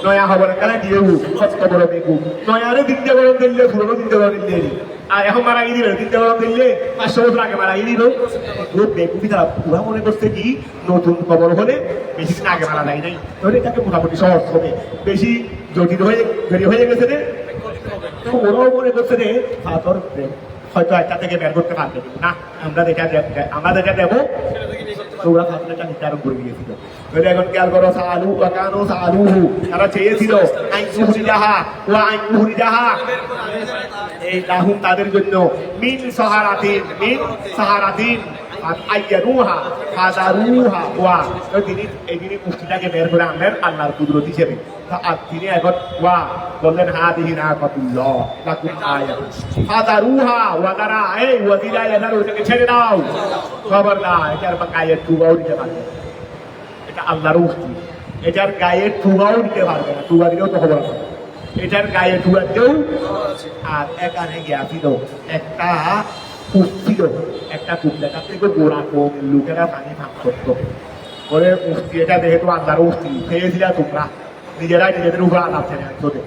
নয়া খবরের কাছে দিয়ে সত্য বড় মেঘু নয়ারে দিনটা গরম দিলে পুরোনো দিনটা গরম দিলে আর এখন মারা গিয়ে দিল দিনটা গরম দিলে 500 বছর আগে মারা গিয়ে দিল বেগুবি তারা পুরা মনে করছে কি নতুন খবর হলে বেশি দিন আগে মারা যায় নাই তাহলে এটাকে মোটামুটি সহজ হবে বেশি জটিল হয়ে দেরি হয়ে গেছে রে তো ওরাও মনে করছে রে পাথর হয়তো একটা থেকে বের করতে পারবে না আমরা যেটা দেবো তো ওরা পাথরটা নির্ধারণ করে দিয়েছিল এখন খেয়াল করো সালু কানো সালুহু তারা চেয়েছিল আইনুহরিজাহা ওয়া আইনুহরিজাহা এই লাহুম তাদের জন্য মিন সাহারাতিন আইয়ানুহা ফাদারুহা ওয়া তিনি এই দিনই পুষ্টিটাকে বের করে আনলেন আল্লাহর কুদরত হিসেবে আর তিনি এখন ওয়া বললেন হাদিহি নাফাতুল্লাহ লাকুম আয়াত ফাদারুহা ওয়া দারা এই ওয়াদিরা এদার ওটাকে ছেড়ে দাও খবরদার এটার গায়ে টুবাও দিতে পারবে এটা আল্লাহর উস্তি এটার গায়ে টুবাও দিতে পারবে না টুবা দিলেও তো খবর এটার গায়ে টুবা দিলেও আর এখানে গিয়েছিল একটা ছিল একটা কুমড়া থেকে গোড়া কম লোকেরা পানি ভাগ করতো ওরে উস্তি এটা যেহেতু আল্লাহর উস্তি খেয়েছিল তোমরা নিজেরাই নিজেদের উপর আলাপ ছেড়ে তোদের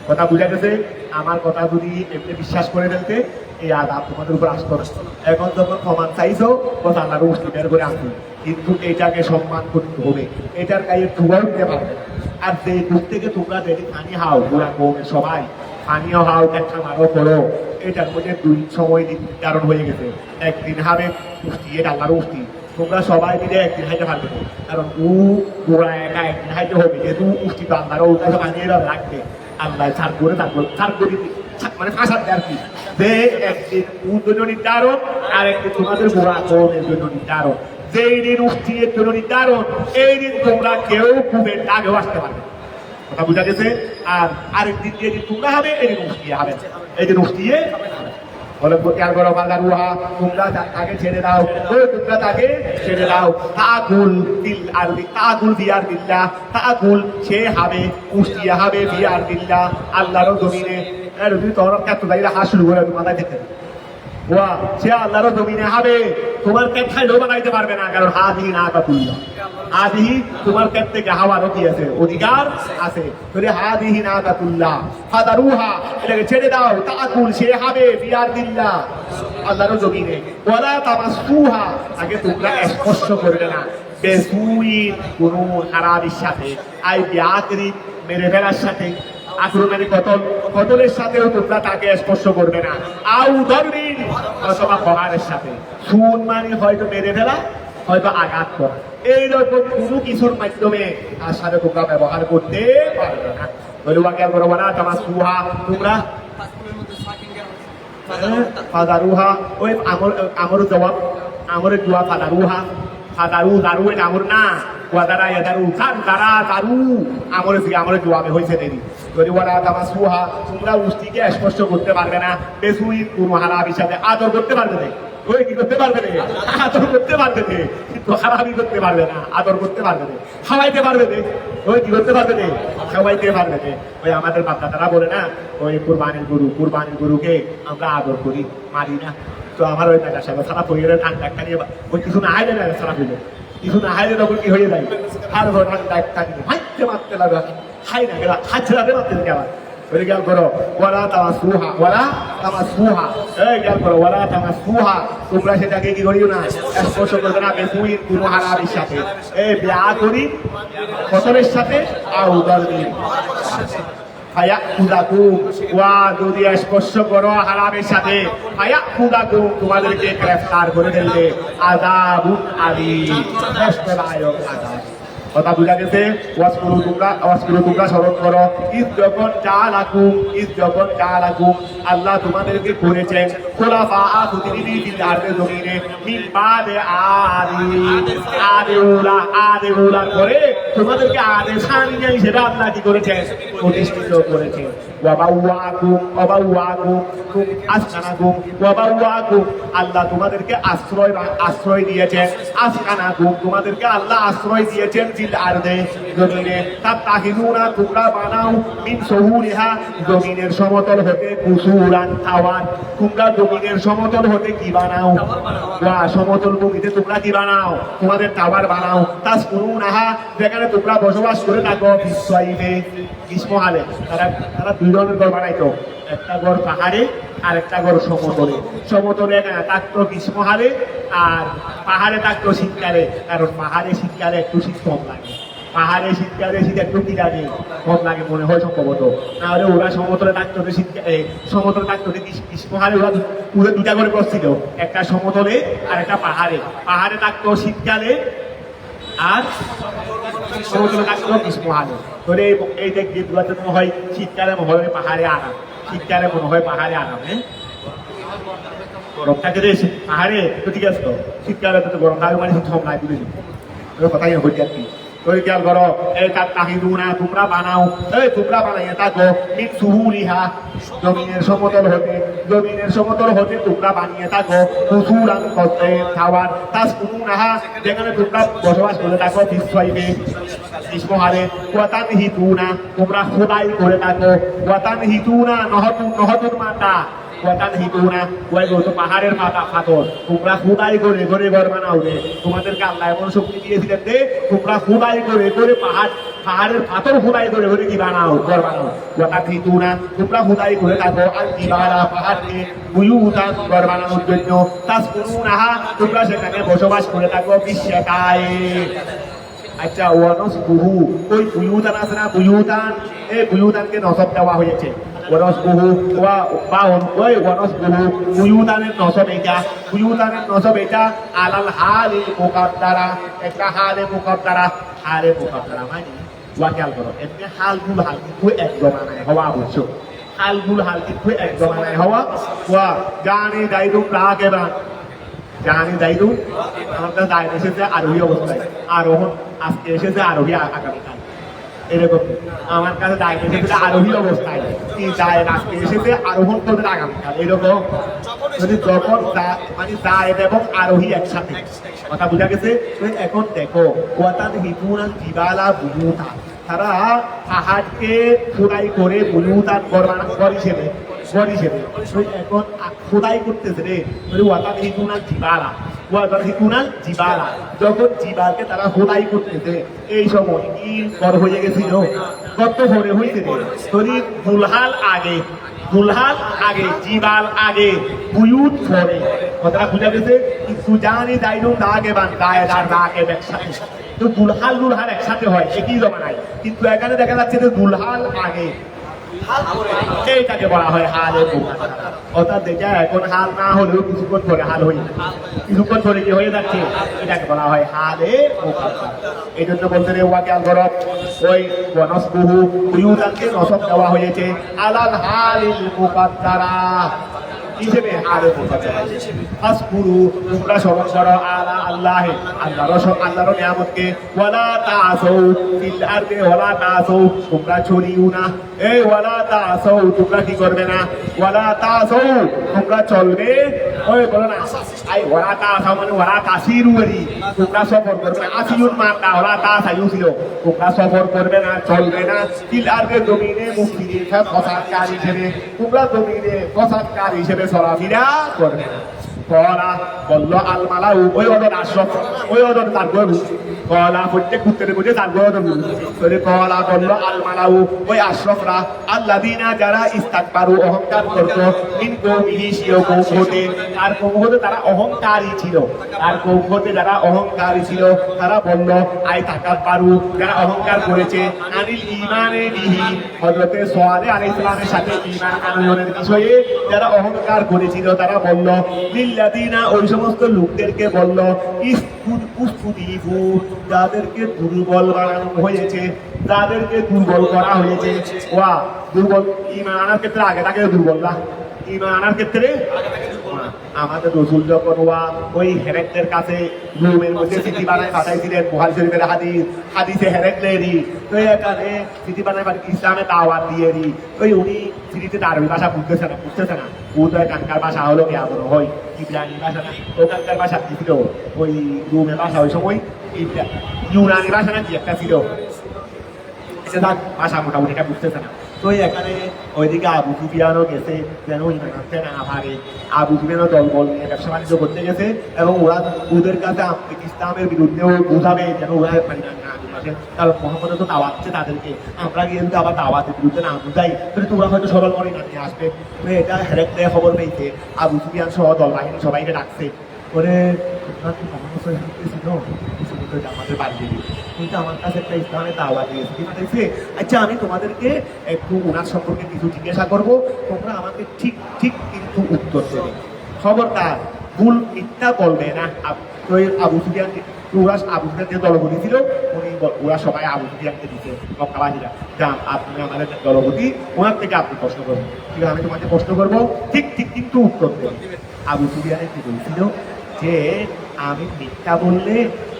কথা বুঝা গেছে আমার কথা যদি এমনি বিশ্বাস করে ফেলতে এই আলাপ তোমাদের উপর আসতো না এখন যখন ক্ষমান চাইছো কথা আল্লাহর উস্তি বের করে আসবে কিন্তু এটাকে সম্মান করতে হবে এটার গায়ে টুবাও দিতে পারবে আর যে দুধ থেকে তোমরা যেদিন পানি হাও গোড়া কমে সবাই পানীয় হাও একটা মারো করো, এটার মধ্যে দুই সময় নির্ধারণ হয়ে গেছে। একদিন হবে উষ্টি, এটা আল্লাহর উষ্টি, তোমরা সবাই মিলে একদিন হাইতে পারবে না, কারণ গোড়া একা একদিন হাইতে হবে, যেহেতু উষ্টি তো আল্লাহর উল্টা পানীয় রাখবে, আল্লাহ ছাড় করে মানে ফাঁসার আর কি, যে একদিন জন্য নির্ধারণ আর একদিন তোমাদের গোড়া কোনের জন্য নির্ধারণ। যেই দিন উষ্টি এর জন্য নির্ধারণ, এই দিন তোমরা কেউ কুবের আগেও আসতে পারবে, কথা বুঝা গেছে। আর আরেকদিন যেদিন তোমরা হবে এই দিন উষ্টিয়ে হবে, এই দিন উষ্টিয়ে বলে খেয়াল করো, ফাদারুহা তোমরা তাকে ছেড়ে দাও, তোমরা তাকে ছেড়ে দাও। তাকুল দিল আর তাকুল বিয়ার দিল্লা, তাকুল সে হবে উষ্টিয়া হবে বিয়ার দিল্লা আল্লাহর জমিনে। তুমি তোর কত দাইরা হাস শুরু করে মাথায় যেতে ওয়া সে আল্লাহর জমিনে হবে, তোমার পেট খাইলেও বানাইতে পারবে না, কারণ হাদিহি না কাতুল্লাহ, হাদিহি তোমার পেট থেকে হাওয়ারও কি আছে, অধিকার আছে। হাদিহি না কাতুল্লাহ ফাদারুহা এটাকে ছেড়ে দাও, তাকুল সে হবে বিয়ার দিল্লাহ আল্লাহর জমিনে। ওয়ালা তামাসসুহা তাকে তোমরা স্পর্শ করবে না, বেসুই কোনো হারামির সাথে, আই বিআকরি মেরে ফেলার সাথে, আক্রমণের কতলের সাথেও তোমরা তাকে স্পর্শ করবে না। আউ ধর্মিন অথবা প্রহারের সাথে, সুন মানে হয়তো মেরে ফেলা, হয়তো আঘাত করা, এইরকম কোনো কিছুর মাধ্যমে তার সাথে তোমরা ব্যবহার করতে পারবে না। খেয়াল করবো না তামাসসুহা তোমরা ফাদারুহা, ওই আমর জবাব, আমরের জবাব ফাদারুহা, ফাদারু দারু এটা আমর না, ওয়াদারা ইয়াদারু দারা দারু আমরের দিকে আমরের জবাবে হয়েছে দেরি। যদি ওয়ালা তামাসসুহা তোমরা উষ্টিকে স্পর্শ করতে পারবে না, বেসুই কোনো হারামির সাথে আদর করতে পারবে না, ওই কি করতে পারবে না, আদর করতে পারবে না, কিন্তু হারামি করতে পারবে না, আদর করতে পারবে না, খাওয়াইতে পারবে না, ওই কি করতে পারবে না, খাওয়াইতে পারবে না। ওই আমাদের বাচ্চা তারা বলে না, ওই কুরবানির গরুকে আমরা আদর করি, মারি না। তো আমার ওই টাকার সাথে সারা পরিবারের ঠান্ডা একটা নিয়ে ওই কিছু না হাইলে না, সারা হইলে কিছু না হাইলে তখন কি হয়ে যায়, আর ঠান্ডা একটা নিয়ে হাইতে মারতে লাগবে, হাই না গেলা হাজরাতে মারতে গেলা। ওই খেয়াল করো, ওয়ালা তামাসসুহা, ওয়ালা তামাসসুহা, এই খেয়াল করো, ওয়ালা তামাসসুহা তোমরা সেটাকে কি করিও না, স্পর্শ করবে না, বেসুই কোনো হারামির সাথে, এই বিয়া করি ফসলের সাথে, আউ দরমিন হায়া খুদাকুম, ওয়া যদি স্পর্শ করো হারামের সাথে, হায়া খুদাকুম তোমাদেরকে গ্রেফতার করে ফেলবে, আযাবুন আলীম কষ্টদায়ক আযাব। কথা বুঝা গেছে। ওয়াসকুরু তোমরা স্মরণ করো, যখন জালাকুম আল্লাহ তোমাদেরকে করেছেন খুলাফা প্রতিনিধি ফিল আরদে জমিনে, মিন বাদে আদে উলা করে তোমাদেরকে আদে সানিয়া হিসেবে আল্লাহ কি করেছেন, প্রতিষ্ঠিত করেছেন। আল্লাহ তোমাদেরকে আশ্রয় দিয়েছেন, আসকানাকুম তোমাদেরকে আল্লাহ আশ্রয় দিয়েছেন ফিল আরদে জমিনে, তাতাহিনুনা তোমরা বানাও মিন সুহুরিহা জমিনের সমতল হতে কুসুরান টাওয়ার, তোমরা জমিনের সমতল হতে কি বানাও, সমতল ভূমিতে তোমরা কি বানাও, তোমাদের টাওয়ার বানাও। তাসকুনুনাহা যেখানে তোমরা বসবাস করে থাকো, ফিসসাইফে গ্রীষ্মকালে তারা দুই ধরনের ঘর বানাইতো, একটা ঘর পাহাড়ে আর একটা ঘর সমতলে। সমতলে থাকতো গ্রীষ্মকালে আর পাহাড়ে থাকতো শীতকালে, কারণ পাহাড়ে শীতকালে একটু শীত কম লাগে, পাহাড়ে শীতকালে শীত একটু কি লাগে, কম লাগে মনে হয় সম্ভবত। নাহলে ওরা সমতলে থাকতো, শীতকালে সমতলে থাকতো, গ্রীষ্মকালে ওরা পুরো দুটা করে করছিল, একটা সমতলে আর একটা পাহাড়ে। পাহাড়ে থাকতো শীতকালে আর সমতলে থাকতো গ্রীষ্মকালে। ধরে এই যে গেটগুলোতে মনে হয় শীতকালে মনে হয় পাহাড়ে আরাম, শীতকালে মনে হয় পাহাড়ে আরাম, হ্যাঁ গরম থাকে রে পাহাড়ে তো ঠিক আছে, তো শীতকালে তো গরম থাকে মানে শীত কম নাই, বুঝলি কথাই হচ্ছে আর কি। তোর খেয়াল করো, এই তাহিনুনা তোমরা বানাও, এই তোমরা বানাইয়া থাকো মিন সুহুরিহা জমিনের সমতল হতে তোমরা বানিয়ে থাকো কুসুরান করতে টাওয়ার, তাসকুনুনাহা যেখানে তোমরা বসবাস করে থাকো, ফিসসাইফে গ্রীষ্মকালে, ওয়াতানহিতুনা তোমরা খোদাই করে থাকো, ওয়াতানহিতুনা নহতুন মাতা, ওয়াতানহিতুনা ওই তো পাহাড়ের পাথর তোমরা খোদাই করে করে ঘর বানাও রে, তোমাদেরকে আল্লাহ এমন শক্তি দিয়েছিলেন যে তোমরা খোদাই করে করে পাহাড়ের পাথর খোদাই করে করে কি বানাও, ঘর বানাও। ওয়াতানহিতুনা তোমরা খোদাই করে থাকো আর জিবালা পাহাড়কে বুয়ুতান ঘর বানানোর জন্য, তাসকুনুনাহা তোমরা সেখানে বসবাস করে থাকো বিশ্বকায়। আচ্ছা ওয়ানসবুহু ওই বুয়ুতান আছে না, বুয়ুতান এই বুয়ুতানকে নসব দেওয়া হয়েছে, ওয়ানসবুহু ওয়া বাউন ওই ওয়ানসবুহু বুয়ুতানের নসব এটা বুয়ুতানের নসব এটা আলাল হালিল মুকাদ্দারা একটা হালে মুকাদ্দারা মানে ওয়া খেয়াল করো এমনি হালগুল হাল কিন্তু এক জমানায় হওয়া আবশ্যক হালগুল হাল কিন্তু এক জমানায় হওয়া ওয়া জানি দাইরুম রাকেবান জানি দাইরুম আমাদের দায়িত্ব এসেছে আরোহী অবস্থায় আরোহণ আজকে এসেছে আরোহী আগামীকাল এরকম আমার কাছে দায়িত্ব এসেছে আরোহী অবস্থায় কি দায় আজকে এসেছে আরোহণ করবে আগামীকাল এরকম যদি যখন মানে দায় এবং আরোহী একসাথে কথা বোঝা গেছে এখন দেখো ওয়াতান হিতুনাল জিবালা বুয়ুতা তারা পাহাড়কে খোদাই করে বুয়ুতান ঘর হিসেবে এখন খোদাই করতেছে রে ওয়াতান হিতুনাল জিবালা যখন জিবালকে তারা খোদাই করতেছে এই সময় কি ঘর হয়ে গেছিল কত ভরে হয়েছে রে তরি দুলহাল আগে জিবাল আগে বুয়ুত পরে কথাটা বুঝা গেছে সুজানি দাইনুম দাগে বান দায়দার দাগে একসাথে তো দুলহাল একসাথে হয় একই জমানায় কিন্তু এখানে দেখা যাচ্ছে যে দুলহাল আগে এইটাকে বলা হয় হালে মুকাদ্দারা অর্থাৎ যেটা এখন হাল না হলেও কিছুক্ষণ পরে হাল হয়ে কিছুক্ষণ পরে কি হয়ে যাচ্ছে এটাকে বলা হয় হালে মুকাদ্দারা এই জন্য বলতে রে ওয়াকে আল গরব ওই ওয়ানসবুহু বুয়ুতানকে নসব দেওয়া হয়েছে আলাল হালিল মুকাদ্দারা হিসেবে হালে মুকাদ্দারা আসকুরু তোমরা স্মরণ করো আলা আল্লাহ আল্লাহর নিয়ামতকে ওয়ালা তাআসু ফিল আরদি ওয়ালা তাআসু তোমরা ছড়িও না এই ওয়ালা তাআসু তোমরা কি করবে না ওয়ালা তাআসু তোমরা চলবে ওই বলো না আই ওয়ালা তাআসু মানে ওয়ালা তাসিরু ওরি তোমরা সফর করবে আসিউন মানটা ওয়ালা তাআসু ছিল তোমরা সফর করবে না চলবে না ফিল আরদি জমিনে মুফসিদিন ফসাদকারী হিসেবে তোমরা জমিনে ফসাদকারী হিসেবে চলাফেরা করবে না কলা বলল আল মালাউ ওই ওদের আশরাফ ওই ওদের তার গরু কলা প্রত্যেক উত্তরে বুঝে তার গরু তোরে কলা বলল আল মালাউ ওই আশরাফরা আল্লাযিনা যারা ইস্তাকবারু অহংকার করত মিন কওমিহি সিও কওমতে তার কওমতে তারা অহংকারী ছিল তার কওমতে যারা অহংকারী ছিল তারা বলল আই তাকাব্বারু যারা অহংকার করেছে আনিল ঈমানে বিহি হযরত সালেহ আলাইহিস সালামের সাথে ঈমান আনয়নের বিষয়ে যারা অহংকার করেছিল তারা বলল লিল্লাযিনা ওই সমস্ত লোকদেরকে বলল ইসতুদিফু যাদেরকে দুর্বল বানানো হয়েছে যাদেরকে দুর্বল করা হয়েছে ওয়া দুর্বল ঈমান আনার ক্ষেত্রে আগে তাকে দুর্বল না ঈমান আনার ক্ষেত্রে আমাদের রসুল যখন ওই হেরেকদের কাছে রুমের মধ্যে চিঠি বানায় পাঠাইছিলেন বুখারী শরীফের হাদিসে হেরেকলেরই তো এখানে চিঠি বানায় ইসলামে দাওয়াত দিয়েরি ওই উনি চিঠিতে আরবি ভাষা বুঝতেছে না ওদের এখানকার ভাষা হলো কেমন হয় ইব্রানি ভাষা না ওখানকার ভাষা কি ছিল ওই রুমের ভাষা ওই সময় ইউনানি ভাষা না কি একটা ছিল ভাষা মোটামুটি এটা বুঝতেছে না তো এখানে ওইদিকে আবু সুফিয়ানও গেছে যেন ইমান আনতে না পারে আবু সুফিয়ানও দলবল নিয়ে ব্যবসা বাণিজ্য করতে গেছে এবং ওরা ওদের কাছে ইসলামের বিরুদ্ধেও বোঝাবে যেন ওরা মানে কারণ মোহাম্মদ তো দাওয়াচ্ছে তাদেরকে আমরা গিয়ে যদি আবার দাওয়াতের বিরুদ্ধে না বুঝাই তাহলে তোমরা হয়তো সরল করে না নিয়ে আসবে এটা হেরেকলে খবর পেয়েছে আবু সুফিয়ান সহ দল বাহিনী সবাইকে ডাকছে করে আমাদের বাদ দিয়ে কিন্তু আমার কাছে একটা ইসলামের দাওয়াত দিয়েছে আচ্ছা আমি তোমাদেরকে একটু ওনার সম্পর্কে কিছু জিজ্ঞাসা করবো তোমরা আমাকে ঠিক কিন্তু উত্তর দেবে খবরদার ভুল মিথ্যা বলবে না আবু সুফিয়ান ওরা আবু সুফিয়ান যে দলপতি ছিল ওরা সবাই আবু সুফিয়ানকে দিচ্ছে মক্কাবাসীরা আপনি আমাদের দলপতি ওনার থেকে আপনি প্রশ্ন করবেন ঠিক আমি তোমাকে প্রশ্ন করবো ঠিক কিন্তু উত্তর দেবেন আবু সুফিয়ানের কি বলছিল যে আমি মিথ্যা বললে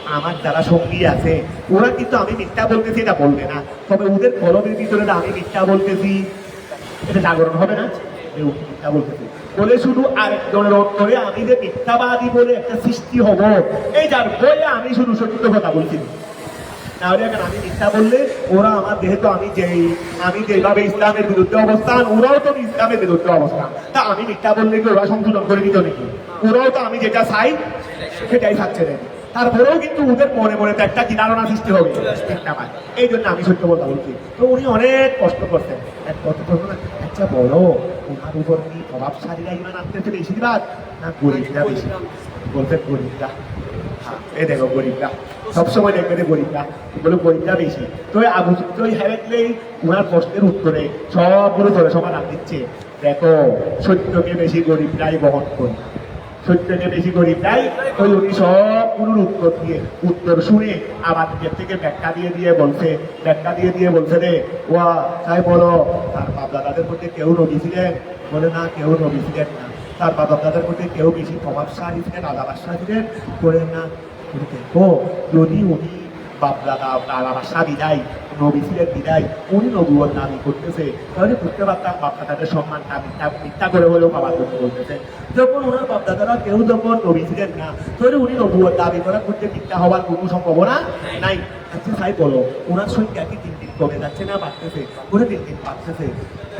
আমার যারা সঙ্গী আছে ওরা কিন্তু আমি মিথ্যা বলতেছি এটা বলবে না তবে ওদের কলমের ভিতরে না আমি মিথ্যা বলতেছি এটা জাগরণ হবে না মিথ্যা বলতেছি বলে শুধু আরেকজনের অন্তরে আমি যে মিথ্যাবাদী বলে একটা সৃষ্টি হব এই যার বলে আমি শুধু সত্য কথা বলছি নাহলে এখন আমি মিথ্যা বললে ওরা আমার যেহেতু আমি যেভাবে ইসলামের বিরুদ্ধে অবস্থান ওরাও তো ইসলামের বিরুদ্ধে অবস্থান তা আমি মিথ্যা বললে কি ওরা সংশোধন করে দিত নাকি ওরাও তো আমি যেটা চাই সেটাই থাকছে না তারপরেও কিন্তু ওদের মনে তো একটা কিনারণা সৃষ্টি হবে এই জন্য আমি সত্য কথা বলছি তো উনি অনেক কষ্ট করতেন আচ্ছা বলো ওনার উপর কি প্রভাবশালীরা ইমান আনতেছে বেশিরভাগ না গরিবরা বেশি বলতেন গরিবরা এই দেখো গরিবরা সবসময় দেখবে যে গরিবরা এগুলো গরিবরা বেশি। তো আবু তো হ্যারেকলেই ওনার প্রশ্নের উত্তরে সবগুলো ধরে সমাধান দিচ্ছে। দেখো সত্যকে বেশি গরিবরাই বহন করে, সত্যকে বেশি গরিবরাই। ওই উনি সবগুলোর উত্তর শুনে আবার নিজের থেকে ব্যাখ্যা দিয়ে বলছে রে ওয়া তাই বলো তার বাপ দাদাদের মধ্যে কেউ নবী ছিলেন? বলে না, কেউ নবী ছিলেন না। তার বাপ দাদাদের মধ্যে কেউ বেশি প্রভাবশালী ছিলেন, আলা বাদশাহ ছিলেন? বলেন না। দেখো যদি উনি বাপ দাদা আলা বাদশাহ বিদায় নবী ছিলেন বিদায় উনি নবুয়ত দাবি করতেছে, তাহলে বুঝতে পারতাম বাপ দাদাদের সম্মানটা মিথ্যা করে হলেও বাবার জন্য বলতেছে। যখন ওনার বাপ দাদারা কেউ যখন নবী ছিলেন না, তাহলে উনি নবুয়ত দাবি করা করতে মিথ্যা হওয়ার কোনো সম্ভাবনা নাই। আচ্ছা তাই বলো, ওনার সংখ্যা কি দিন দিন কমে যাচ্ছে না বাড়তেছে? বলে দিন দিন বাড়তেছে।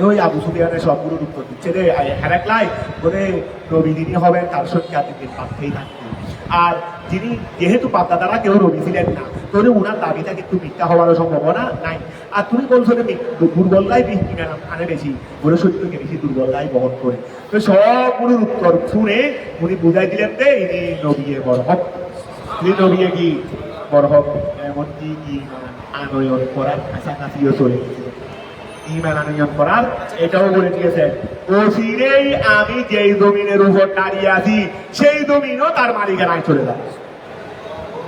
ওই আবু সুফিয়ানের সবগুলোর উত্তর দিচ্ছে রে হেরাকলাই, বলে নবী যিনি হবেন তার সংখ্যা দিন দিন বাড়তেই থাকবে। আর যিনি যেহেতু বাপ দাদারা কেউ নবী ছিলেন না, তাহলে ওনার দাবিটা কিন্তু মিথ্যা হওয়ারও সম্ভাবনা নাই। আর তুমি বলছো যে দুর্বলরাই আনে বেশি, বলে সত্যকে বেশি দুর্বলরাই বহন করে। তো সবগুলোর উত্তর শুনে উনি বুঝাই দিলেন যে ইনি নবীয়ে বড় হক, ইনি নবীয়ে কি বড় হক। এমনকি ইমান আনয়ন করার কাছাকাছিও চলে গেছে, ইমান আনয়ন করার এটাও বলে দিয়েছেন। অচিরেই আমি যেই জমিনের উপর দাঁড়িয়ে আছি সেই জমিনও তার মালিকানায় চলে যাবে।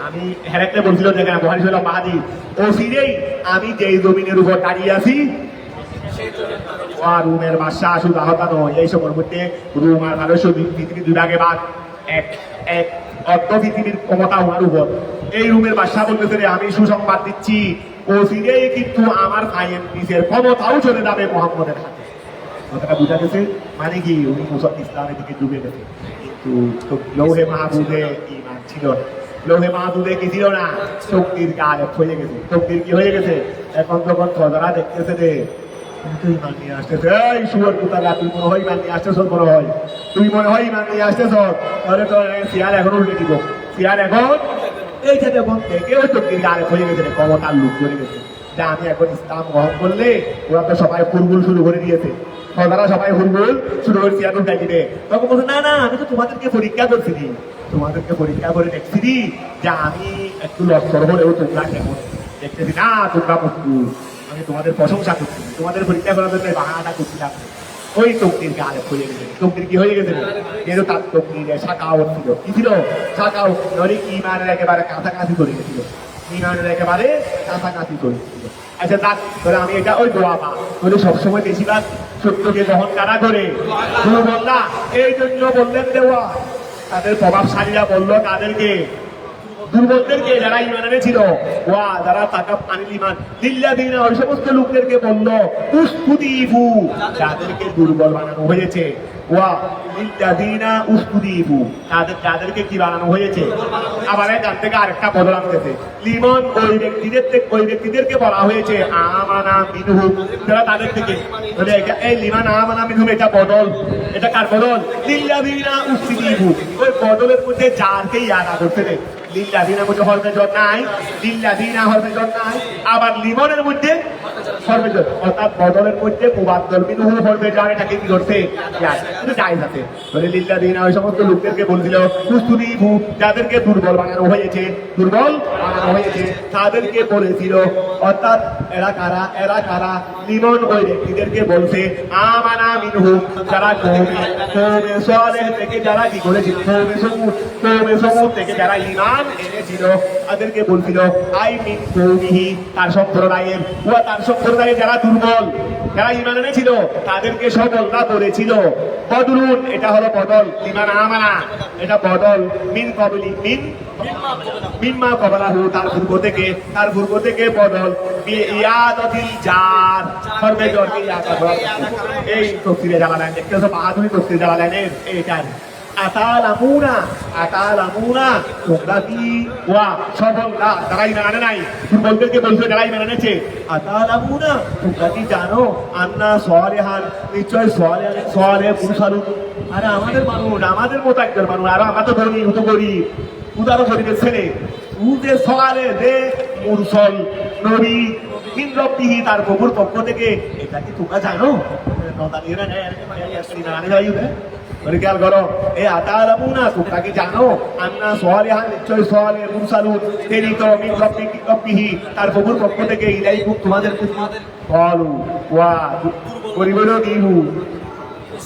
আমি হেরাকলে বলছিল যেখানে বুখারী শরীফ বাহাদি, অচিরেই আমি যেই জমিনের উপর দাঁড়িয়ে আছি রুমের বাদশাহ শুধু আহতা নয়, এই সময়ের মধ্যে রুম আর ভারত পৃথিবী দুই ভাগে ভাগ, এক অর্ধ পৃথিবীর ক্ষমতা ওনার উপর। এই রুমের বাদশাহ বলতেছে আমি সুসংবাদ দিচ্ছি, অচিরেই কিন্তু আমার পায়ের নিচের ক্ষমতাও চলে যাবে মুহাম্মদের হাতে। কথাটা বুঝা গেছে? মানে কি উনি ইসলামের দিকে ডুবে গেছে, কিন্তু লৌহে মাহবুবে ঈমান ছিল না। লৌহে মাহবুবে কি ছিল না? শক্তির গায়েব হয়ে গেছে। শক্তির কি হয়ে গেছে? এখন যখন প্রজারা দেখতেছে যে তুই ইমান নিয়ে আসতেছ, এই শুয়োর কুতারা তুই মনে হয় ইমান নিয়ে আসতেছ, মনে হয় তুই মনে হয় ইমান নিয়ে আসতেছ, তাহলে তো চেয়ার এখন উল্টে দিব। চেয়ার এখন এই যে যখন থেকে ওই শক্তির গায়েব হয়ে গেছে, ক্ষমতার লুক করে গেছে যে আমি এখন ইসলাম গ্রহণ করলে ওরা তো সবাই ফুলগুল শুরু করে দিয়েছে, প্রজারা সবাই ফুলগুল শুরু করে চেয়ার উল্টাই দিবে। তখন বলছে না না, আমি তো তোমাদেরকে পরীক্ষা করছি, তোমাদেরকে পরীক্ষা করে দেখছি যে আমি একটু লস্কর হলেও তোমরা কেমন দেখতেছি না, তোমরা প্রস্তুত, আমি তোমাদের প্রশংসা করছি, তোমাদের পরীক্ষা করার জন্য বাহানাটা করছিলাম। ওই তকদির গালে হয়ে গেছে। তকদির কি হয়ে গেছে? যেহেতু তার তকদিরে শাখাও ছিল, কি ছিল? শাখাও ইমানের একেবারে কাছাকাছি চলে গেছিল, ইমানের একেবারে কাছাকাছি চলে গেছিল। আচ্ছা তার ধরে আমি এটা ওই দোয়া পা বলে সবসময় বেশিরভাগ সত্যকে গ্রহণ কারা করে? বললা। এই জন্য বললেন দেওয়া তাদের প্রভাবশালীরা বললো তাদেরকে, দুর্বলদেরকে, যারা ইমানে ছিল ওয়া যারা টাকা পানি ইমান লিল্লাযিনা, ওই সমস্ত লোকদেরকে বললো উস্তুদিফু, যাদেরকে দুর্বল বানানো হয়েছে, ওয়া লিল্লাযিনা উস্তুদিফু, যাদেরকে কি বানানো হয়েছে। আবার এখান থেকে আরেকটা বদল আনতেছে, লিমন ওই ব্যক্তিদেরকে বলা হয়েছে আমানা মিনহুম, যারা তাদের থেকে বলে এই লিমান আমানা মিনহুম, এটা বদল। এটা কার বদল? লিল্লাযিনা উস্তুদিফু। ওই বদলের মধ্যে যারকেই আদা করতে দেয়, লিল্লাযিনা মধ্যে হরফে জর নাই, লিল্লাযিনা হরফে জর নাই, আবার লিমনের মধ্যে হরফে জর, অর্থাৎ বদলের মধ্যে মুবাদ্দাল মিনহু হরফে জর, এটাকে কি করতে এটা জায়েজ আছে। বলে লিল্লাযিনা ওই সমস্ত লোকদেরকে বলছিল উস্তুদিফু, যাদেরকে দুর্বল বানানো হয়েছে, দুর্বল বানানো হয়েছে তাদেরকে বলেছিল। অর্থাৎ এরা কারা? লিমন ওই ব্যক্তিদেরকে বলছে আমানা মিনহু, যারা কওমে সালেহ থেকে যারা কি করেছিল, কওমে সমুদ থেকে যারা ঈমান এনেছিল তাদেরকে বলছিল আই মিন কওমিহি, তার সম্প্রদায়ের, ওয়া তার সম্প্রদায়ে যারা দুর্বল, যারা ঈমান এনেছিল তাদেরকে সবলরা বলেছিল বদলুন, এটা হলো বদল, ঈমান আমানা এটা বদল, মিন কবলি মিম্মা কবলাহু, তার পূর্ব থেকে বদল, বিয়াদাতিল জার ফরমে জরকে ইয়াদা। এই তফসিরে জালালাইন দেখতেছো, বাহাদুরি তফসিরে জালালাইনের এইটার আতালামুনা তোমরা কি ওয়া সবলরা, যারা ঈমান আনে নাই, দুর্বলদেরকে বলছো যারা ঈমান এনেছে, আতালামুনা তোমরা কি জানো আন্না সালিহান, নিশ্চয় সালেহ পুরুষালু, আরে আমাদের মানুষ, আমাদের মতো একজন মানুষ, আর আমরা তো ধর্মী উতু করি, উদারো শরীরের ছেলে, উদে সালেহ দে মুরসাল নবী মিন রব্বিহি, তার প্রভুর পক্ষ থেকে, এটা কি তোমরা জানো? খেয়াল করো এই আতালামুনা তোমরা কি জানো আন্না সালিহান নিশ্চয় সালেহ মুরসালুন প্রেরিত মিন রব্বিহি তার প্রভুর পক্ষ থেকে ইলাইকুম তোমাদের প্রতি ক্বালু ওয়া পরিবর্তন দিহু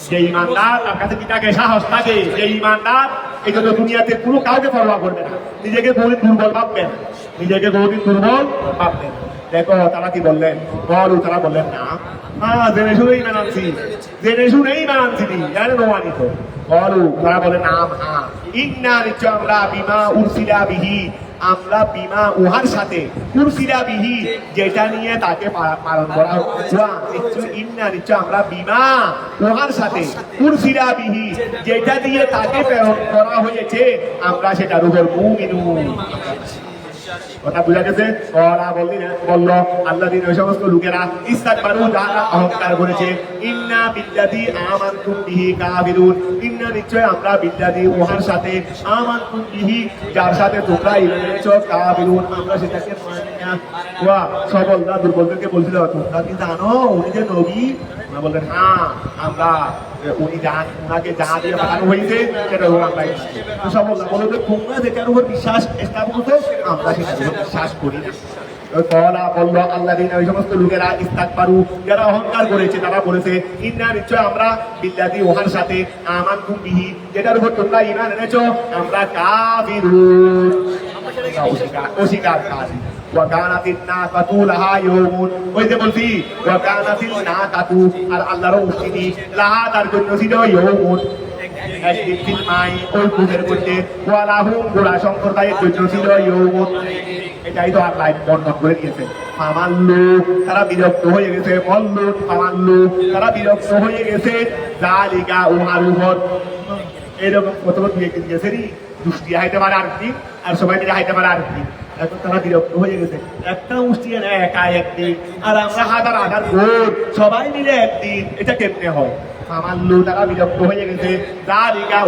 যে ইমানদার তার কাছে কি থাকে সাহস থাকে যে ইমানদার এই জন্য দুনিয়াতে কোনো কাউকে পরোয়া করবে না নিজেকে কোনদিন দুর্বল ভাববেন নিজেকে কোনদিন দুর্বল ভাববেন দেখো তারা কি বললেন বলু তারা বললেন না জেনে শুনেই মানাচ্ছি জেনে শুনেই মানাচ্ছি জানে প্রমাণিত বলু তারা বলে না ইন্না নিশ্চয় আমরা বিমা উরসিলা বিহি আমরা বিমা উহার সাথে উরসিলা বিহি যেটা নিয়ে তাকে পালন করা নিশ্চয় ইন্না নিশ্চয় আমরা বিমা উহার সাথে উরসিলা বিহি যেটা দিয়ে তাকে প্রেরণ করা হয়েছে আমরা সেটার উপর মুমিনুন কথা বুঝা গেছে ওরা বলল আল্লাযীন ওই সমস্ত লোকেরা ইস্তাকবারু যারা অহংকার করেছে ইন্না বিল্লাযী আমানতুম বিহি কাফিরুন ইন্না নিশ্চয় আমরা বিল্লাযী ওহার সাথে আমানতুম বিহি যার সাথে তোমরা ঈমান এনেছো কাফিরুন আমরা সেটাকে মানি না ওয়া সবলরা দুর্বলদেরকে বলছিল তোমরা কি জানো উনি যে নবী ওরা বললেন হ্যাঁ আমরা উনি ওনাকে যা দিয়ে পাঠানো হয়েছে সেটা আমরা সবলরা বলল তোমরা যেটার উপর বিশ্বাস স্থাপন আমরা সেটার উপর বিশ্বাস করি না বলল আল্লাযীন ওই সমস্ত লোকেরা ইস্তাকবারু যারা অহংকার করেছে তারা বলেছে ইন্না নিশ্চয় আমরা বিল্লাযী ওহার সাথে আমানতুম বিহি যেটার উপর তোমরা ঈমান এনেছো আমরা কাফিরুন অস্বীকারী ওয়াকানাতিন নাকাতু লাহা ইয়াউমুন ওই যে বলছি ওয়াকানাতিন নাকাতু আর আল্লাহর উস্তিনি লাহা তার জন্য ছিল ইয়াউমুন একদিন ফিল মাই ওই কুদের মধ্যে ওয়ালাহুম গোড়া সম্প্রদায়ের জন্য ছিল ইয়াউমুন এটাই তো আল্লাহ বর্ণনা করে দিয়েছে ফামাল্লু তারা বিরক্ত হয়ে গেছে মল্লু ফামাল্লু তারা বিরক্ত হয়ে গেছে জালিকা উহার উপর এরকম কত দিয়ে গেছে রে দুষ্টি হাইতে পারে আর কি আর সবাই মিলে হাইতে পারে আর কি এখন তারা বিরক্ত হয়ে গেছে একটা মুষ্টি একা একদিন আর আমরা হাজার হাজার ভোট সবাই মিলে একদিন এটা কেমনে হয় ফামাল্লু তারা বিরক্ত হয়ে গেছে দারিকা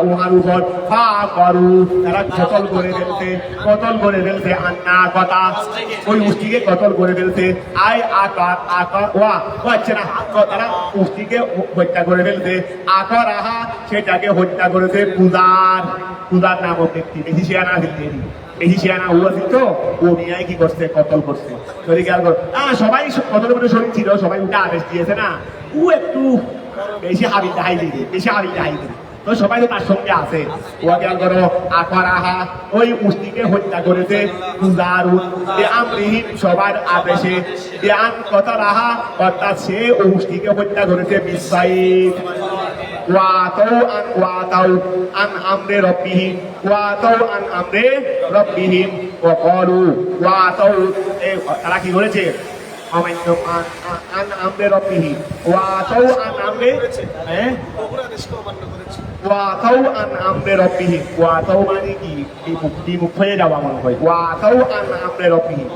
উহার উপর ফা করু তারা কতল করে ফেলছে আন্না কথা ওই মুষ্টিকে কতল করে ফেলছে আই আকার ওয়া হচ্ছে না তারা মুষ্টিকে হত্যা করে ফেলছে আকার আহা সেটাকে হত্যা করেছে পূজার নামক ব্যক্তি বেশি শেয়ানা ফেলতে বেশি শেয়ানা ও আছে তো ও নিয়ে কি করছে কতল করছে শরীর খেয়াল কর সবাই কতল করে শরীর ছিল সবাই উঠে আদেশ দিয়েছে না ও একটু বেশি হাবিল হাই দিবে তো সবাই তো তার সঙ্গে আছে ও খেয়াল করো আকার আহা ওই মুষ্টিকে হত্যা করেছে আমরিহিম সবার আদেশে কথা রাহা অর্থাৎ সে ও মুষ্টিকে হত্যা করেছে বিসাইফ ওয়াতাউ আন আমরে রব্বিহিম ওয়া ক্বালু ওয়াতাউ তারা কি করেছে আন আমরে রব্বিহিম ওয়াতাউ আন আমরে ওয়াতাউ আন আমরে রব্বিহিম ওয়াতাউ মানে কি বিমুখ হয়ে যাওয়া মনে হয় ওয়াতাউ আন আমরে রব্বিহিম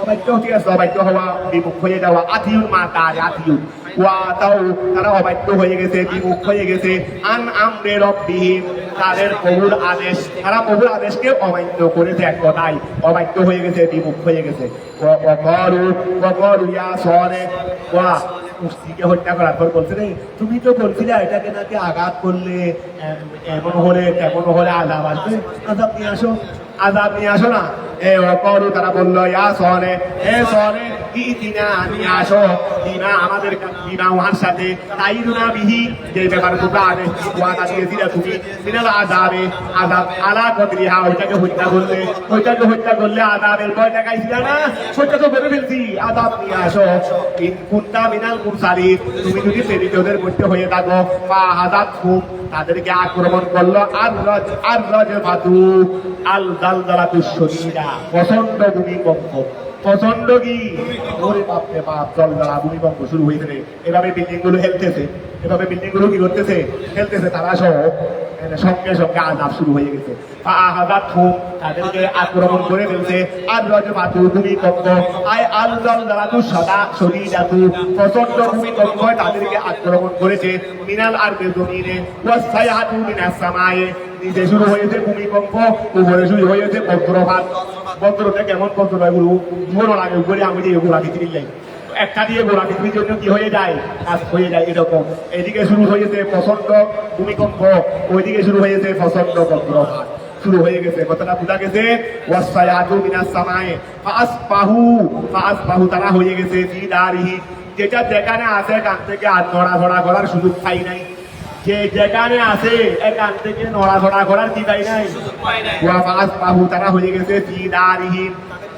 অবাধ্য ঠিক আছে অবাধ্য হওয়া বিমুখ হয়ে যাওয়া আতিউন মা তার আতিউন ওয়াতাউ তারা অবাধ্য হয়ে গেছে বিমুখ হয়ে গেছে আন আমরে রব্বিহিম তাদের প্রভুর আদেশ তারা প্রভুর আদেশকে অমান্য করেছে এক কথায় অবাধ্য হয়ে গেছে বিমুখ হয়ে গেছে ওয়াকালু ইয়া সালেহ ওয়া মুস্তিকে হত্যা করার পর বলছে রে তুমি তো বলছিলে এটাকে নাকি আঘাত করলে এমন হলে তেমন হলে আজাব আসবে আজাব নিয়ে আসো না ওয়াকালু তারা বললো ইয়া সালেহ হে সালেহ ইতিনা নিয়ে আসো আমাদের বিমা ওহার সাথে তাইরুনা বিহি যে ব্যাপারে তোমরা আদেশ ওয়াদা দিয়েছিলে তুমি মিনাল আযাব আলা কদরিহা ওইটাকে হত্যা করলে আযাবের ভয় দেখাইছিল না সেটা তো বলে ফেলছি আযাব নিয়ে আসো ইন কুনতা মিনাল মুরসালিন তুমি যদি প্রেরিতদের মধ্যে হয়ে থাকো ফা হাদাতহুম তাদেরকে আক্রমণ করলো আর রাজফাতু আল দালদালাতুশ শদীদা প্রচন্ড ভূমিকম্প প্রচন্ড কি ওরে বাপরে বাপ জলজলা ভূমিকম্প শুরু হয়ে গেলে এভাবে বিল্ডিং গুলো কি করতেছে খেলতেছে তারা সহ সঙ্গে সঙ্গে আযাব শুরু হয়ে গেছে তাদেরকে আক্রমণ করে ফেলছে আর রাজফাতু ভূমিকম্প আল দালদালাতুশ শদীদাতু প্রচন্ড ভূমিকম্প তাদেরকে আক্রমণ করেছে মিনাল আরদি জমিনে ওয়াসাইহাতু মিনাস সামায়ে নিচে শুরু হয়েছে ভূমিকম্প উপরে শুরু হয়েছে বজ্রপাত বজ্রটা কেমন বজ্র এগুলো মনে লাগে উপরে আমি যে এগুলো আগে চিনি একটা দিয়ে গোড়া পৃথিবীর জন্য কি হয়ে যায়, কাজ হয়ে যায় এরকম। এদিকে শুরু হয়েছে প্রচন্ড ভূমিকম্প, ওইদিকে শুরু হয়েছে প্রচন্ড বজ্রপাত শুরু হয়ে গেছে। কথাটা বোঝা গেছে? ওয়াসায়াতু মিনাস সামায়ে ফাসবাহু তারা হয়ে গেছে ফি দারিহি, যেটা যেখানে আছে এখান থেকে আর নড়াচড়া করার সুযোগ পাই নাই। যে যেখানে আছে এখান থেকে নড়াচড়া করার কি পাই নাই, ওয়া ফাসবাহু তারা হয়ে গেছে ফি দারিহি,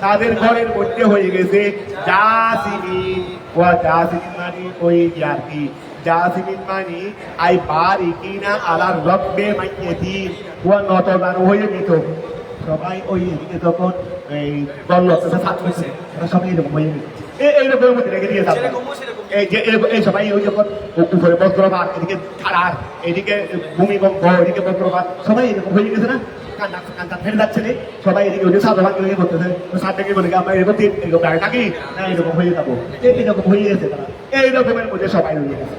তাদের ঘরের মধ্যে হয়ে গেছে জাসিমিন। ওয়া জাসিমিন মানে ওই আর কি, জাসিমিন মানে আই বারিকিনা আলার রব্বে মাইয়াতিন, ওয়া নতদান হয়ে দিত। সবাই ওই এদিকে যখন এই দল ছাত্র সবাই এরকম হয়ে গেছে, এইরকমের মধ্যে রেখে দিয়ে যাবে। এই যে এই সবাই ওই যখন উপরে বজ্রপাত, এদিকে ছাড়ার, এদিকে ভূমিকম্প, এদিকে বজ্রপাত, সবাই এরকম হয়ে গেছে না, কান্না ফেলে যাচ্ছে না সবাই। এদিকে ওই যে সাধু ভাগ করতেছে, সাথে বলে আমরা এরকম এরকম দাঁড়িয়ে থাকি না, এরকম হয়ে যাবো, এইরকম হয়ে গেছে তারা। এইরকমের মধ্যে সবাই রয়ে গেছে,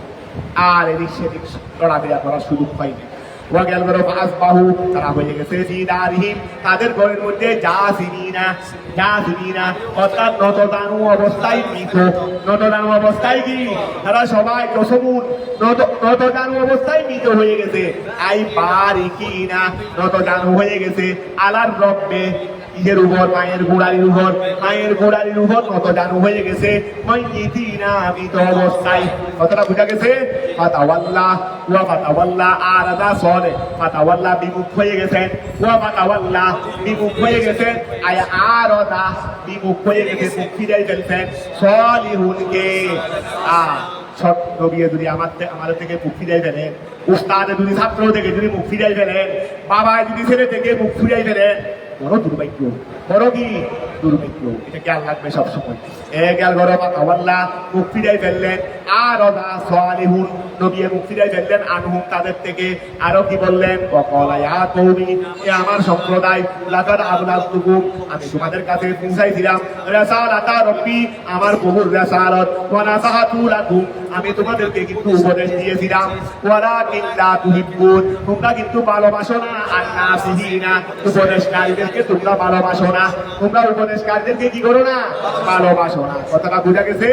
আর এদিক সেদিক লড়াফেরা করার সুযোগ পাইনি। তারা হয়ে গেছে তাদের ঘরের মধ্যে জাসিমিনা, অর্থাৎ নতদানু অবস্থায় মৃত। নতদানু অবস্থায় কি তারা সবাই নতদানু অবস্থায় মৃত হয়ে গেছে। আই বারিকিনা নতদানু হয়ে গেছে আলার রব্বে, নিজের উপর, মায়ের গোড়ালির উপর নতদানু হয়ে গেছে। মাইয়িতিনা মৃত অবস্থায়। কতটা বোঝা গেছে? ফাতাওয়াল্লা আরাদা সলে, ফাতাওয়াল্লা বিমুখ হয়ে গেছেন, ফাতাওয়াল্লা বিমুখ হয়ে গেছেন, আরাদা বিমুখ হয়ে গেছে, মুখ ফিরাই ফেলছেন সলিহুনকে। সব নবী যদি আমাদের থেকে মুখ ফিরাই ফেলেন, উস্তাদে যদি ছাত্র থেকে যদি মুখ ফিরাই ফেলেন, বাবা যদি ছেলে থেকে মুখ ফিরাই ফেলেন, বড় দুর্ভাগ্য, বড় কি দুর্ভাগ্য। এটা খেয়াল রাখবে সবসময়। খেয়াল করো, ফাতাওয়াল্লা মুখ ফিরাই ফেললেন, আরাদা সলিহুন নবী মুখ ফিরাই ফেললেন, আনহুম তাদের থেকে। আরো কি বললেন? ওয়াকালা ইয়া কওমি, এ আমার সম্প্রদায়, লাকাদ আবলাগতুকুম, আমি তোমাদের কাছে পৌঁছাইছিলাম, রাসালাতা রব্বি, আমার প্রভুর রাসালাত, ওয়া নাসাহাতু লাকুম, আমি তোমাদেরকে কিন্তু উপদেশ দিয়েছিলাম, ওয়ালাকিন লা তুহিব্বুন, তোমরা কিন্তু ভালোবাসো না, আন-নাসিহিনা, উপদেশকারীদেরকে তোমরা ভালোবাসো না, তোমরা উপদেশকারীদেরকে কি করো না, ভালোবাসো না। কথাটা বোঝা গেছে?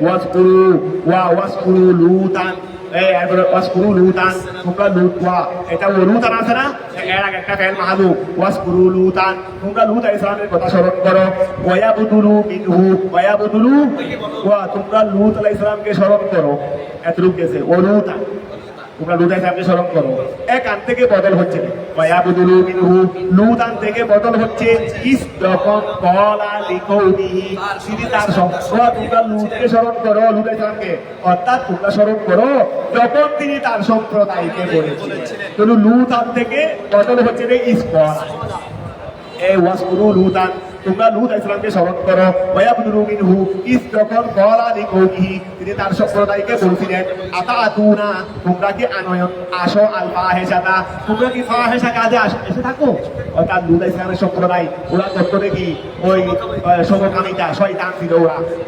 ওয়াসকুরু লুতান, ওয়াসকুরু লুতান, তোমরা লুতওয়া, এটা লুতান আছে না, এর আগে একটা ফেল মাহাদুব, ওয়াসকুরু লুতান, তোমরা লুত আলাইহিস সালামের কথা স্মরণ করো। ওয়ায়াবুদুলু মিনহু, ওয়ায়াবুদুলু, তোমরা লুত আলাইহিস সালামকে স্মরণ করো। এতটুকু গেছে, ও লুতান, তোমরা লুত আলাইহিস সালামকে স্মরণ করো। এখান থেকে বদল হচ্ছে, ওয়ায়াবুদুলু মিনহু, লুতান থেকে বদল হচ্ছে ইস যখন কলা লিকৌমিহি, তিনি তার সম্প্রদায়, তোমরা লুতকে স্মরণ করো, লুত আলাইহিস সালামকে, অর্থাৎ তোমরা স্মরণ করো যখন তিনি তার সম্প্রদায়কে বলেছিলেন। কিন্তু লুতান থেকে বদল হচ্ছে ইস কলা, এই ওয়াসকুরু লুতান, তোমরা লুত আলাইহিস সালামকে স্মরণ করো। ওয়ায়াবুদুলু মিনহু, ইস যখন কলা লিকৌমিহি, তিনি তার সম্প্রদায়কে বলছিলেন, আতাতুনা, তোমরা কি আনয়ন আসো, আল ফাহিশাতা, তোমরা কি ফাহিশা কাজে এসে থাকো। অর্থাৎ লুত আলাইহিস সালামের সম্প্রদায় ওরা করতো নাকি ওই সমকামিতা, শয়তান ছিল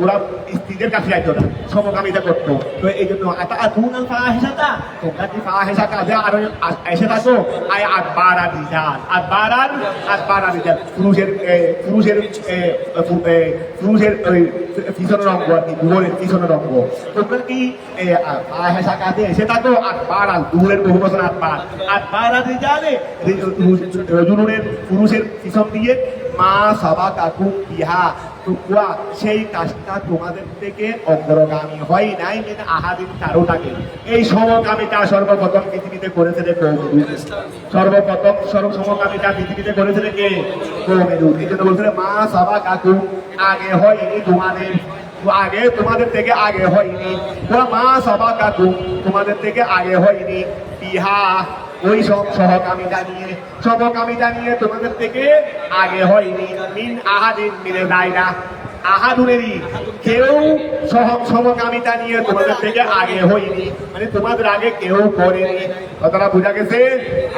ওরা স্ত্রীদের কাছে যাইতো না, সমকামিতা করতো। তো এই জন্য আতাতুনা আল ফাহিশাতা, তোমরা কি ফাহিশা কাজে এসে থাকো। আয় আকবারা রিজাল, আকবারা রিজাল, পুরুষের ওই পিছনের অঙ্গ আর কি, দুপুরের পিছনের অঙ্গ। তোমরা কি কাজে এসে থাকো, আকবার আল, দুপুরের বহু বছর আকবার, আকবার আর রিজালে, পুরুষের পিছন দিয়ে, মা সাবা কাকুম বিহা, সেই কাজটা তোমাদের থেকে অগ্রগামী হয় নাই, মানে আহাদিন কারোটাকে। এই সমকামিতা সর্বপ্রথম পৃথিবীতে করেছে কে? সর্বপ্রথম সমকামিতা পৃথিবীতে করেছে কে? কওমেরুদ। এই জন্য বলছে মা সাবা কাকু, আগে হয়নি তোমাদের, আগে তোমাদের থেকে আগে হয়নি, মা সাবা কাকু, তোমাদের থেকে আগে হয়নি, বিহা, ওই সব সমকামিতা নিয়ে তোমাদের থেকে আগে হয়নি, মিন আহাদিন মিলে দায়রা, আহাদুনেরই কেউ সমকামিতা নিয়ে তোমাদের থেকে আগে হয়নি, মানে তোমাদের আগে কেউ করেনি। কথাটা বোঝা গেছে?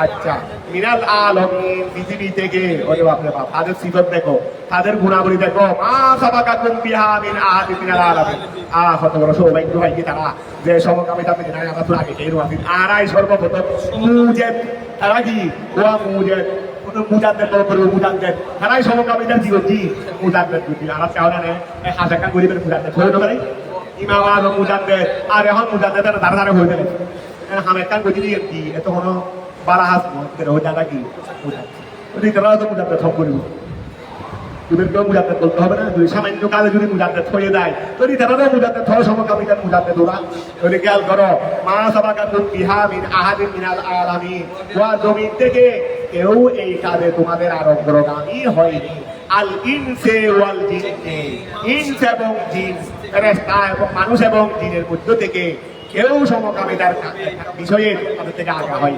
আচ্ছা, মিনাল আলামিন, পৃথিবী থেকে। ওরে বাপরে বাপ, তাদের সিফত দেখো, তাদের গুণাবলী দেখো। মা সাবাকাকুম বিহা মিন আহাদিন মিনাল আলামিন, কত বড় সৌভাগ্য ভাই কি তারা, যে সমকামিতা থেকে আগে কেউ আছেন। আরাই সর্বপ্রথম মুজেদ, তারা কি? ওয়া মুজেদ, মুজাদ্দেদ বড় করে মুজাদ্দেদ তারাই সমকামীদের কি করছি মুজাদ্দেদ করছি আর চাওয়া হাজার গরিবের মুজাদ্দেদ হয়ে তো পারে ইমাম আজম মুজাদ্দেদ আর এখন মুজাদ্দেদের ধারে ধারে হয়ে গেলে হামের কান গতি দিয়ে কি এত কোনো বারা হাস হয়ে যাবে কি মুজাদ্দেদ তারা তো মুজাদ্দেদ সব করিব তোদেরকেও মুজাদ্দেদ বলতে হবে না যদি সামান্য কাজে যদি মুজাদ্দেদ হয়ে যায় যদি তারাও মুজাদ্দেদ হয় সমকামীদের মুজাদ্দেদ ওরা যদি খেয়াল করো মা সাবাকাতুল বিহা মিন আহাদিন মিনাল আলামিন ওয়া জমিন থেকে কেউ এই কাজে তোমাদের আর অগ্রগামী হয়নি আল ইনসে ওয়াল জিন্নে ইনস এবং জিন ফেরেশতা এবং মানুষ এবং জিনের মধ্য থেকে কেউ সমকামিতার বিষয়ে তাদের থেকে আগা হয়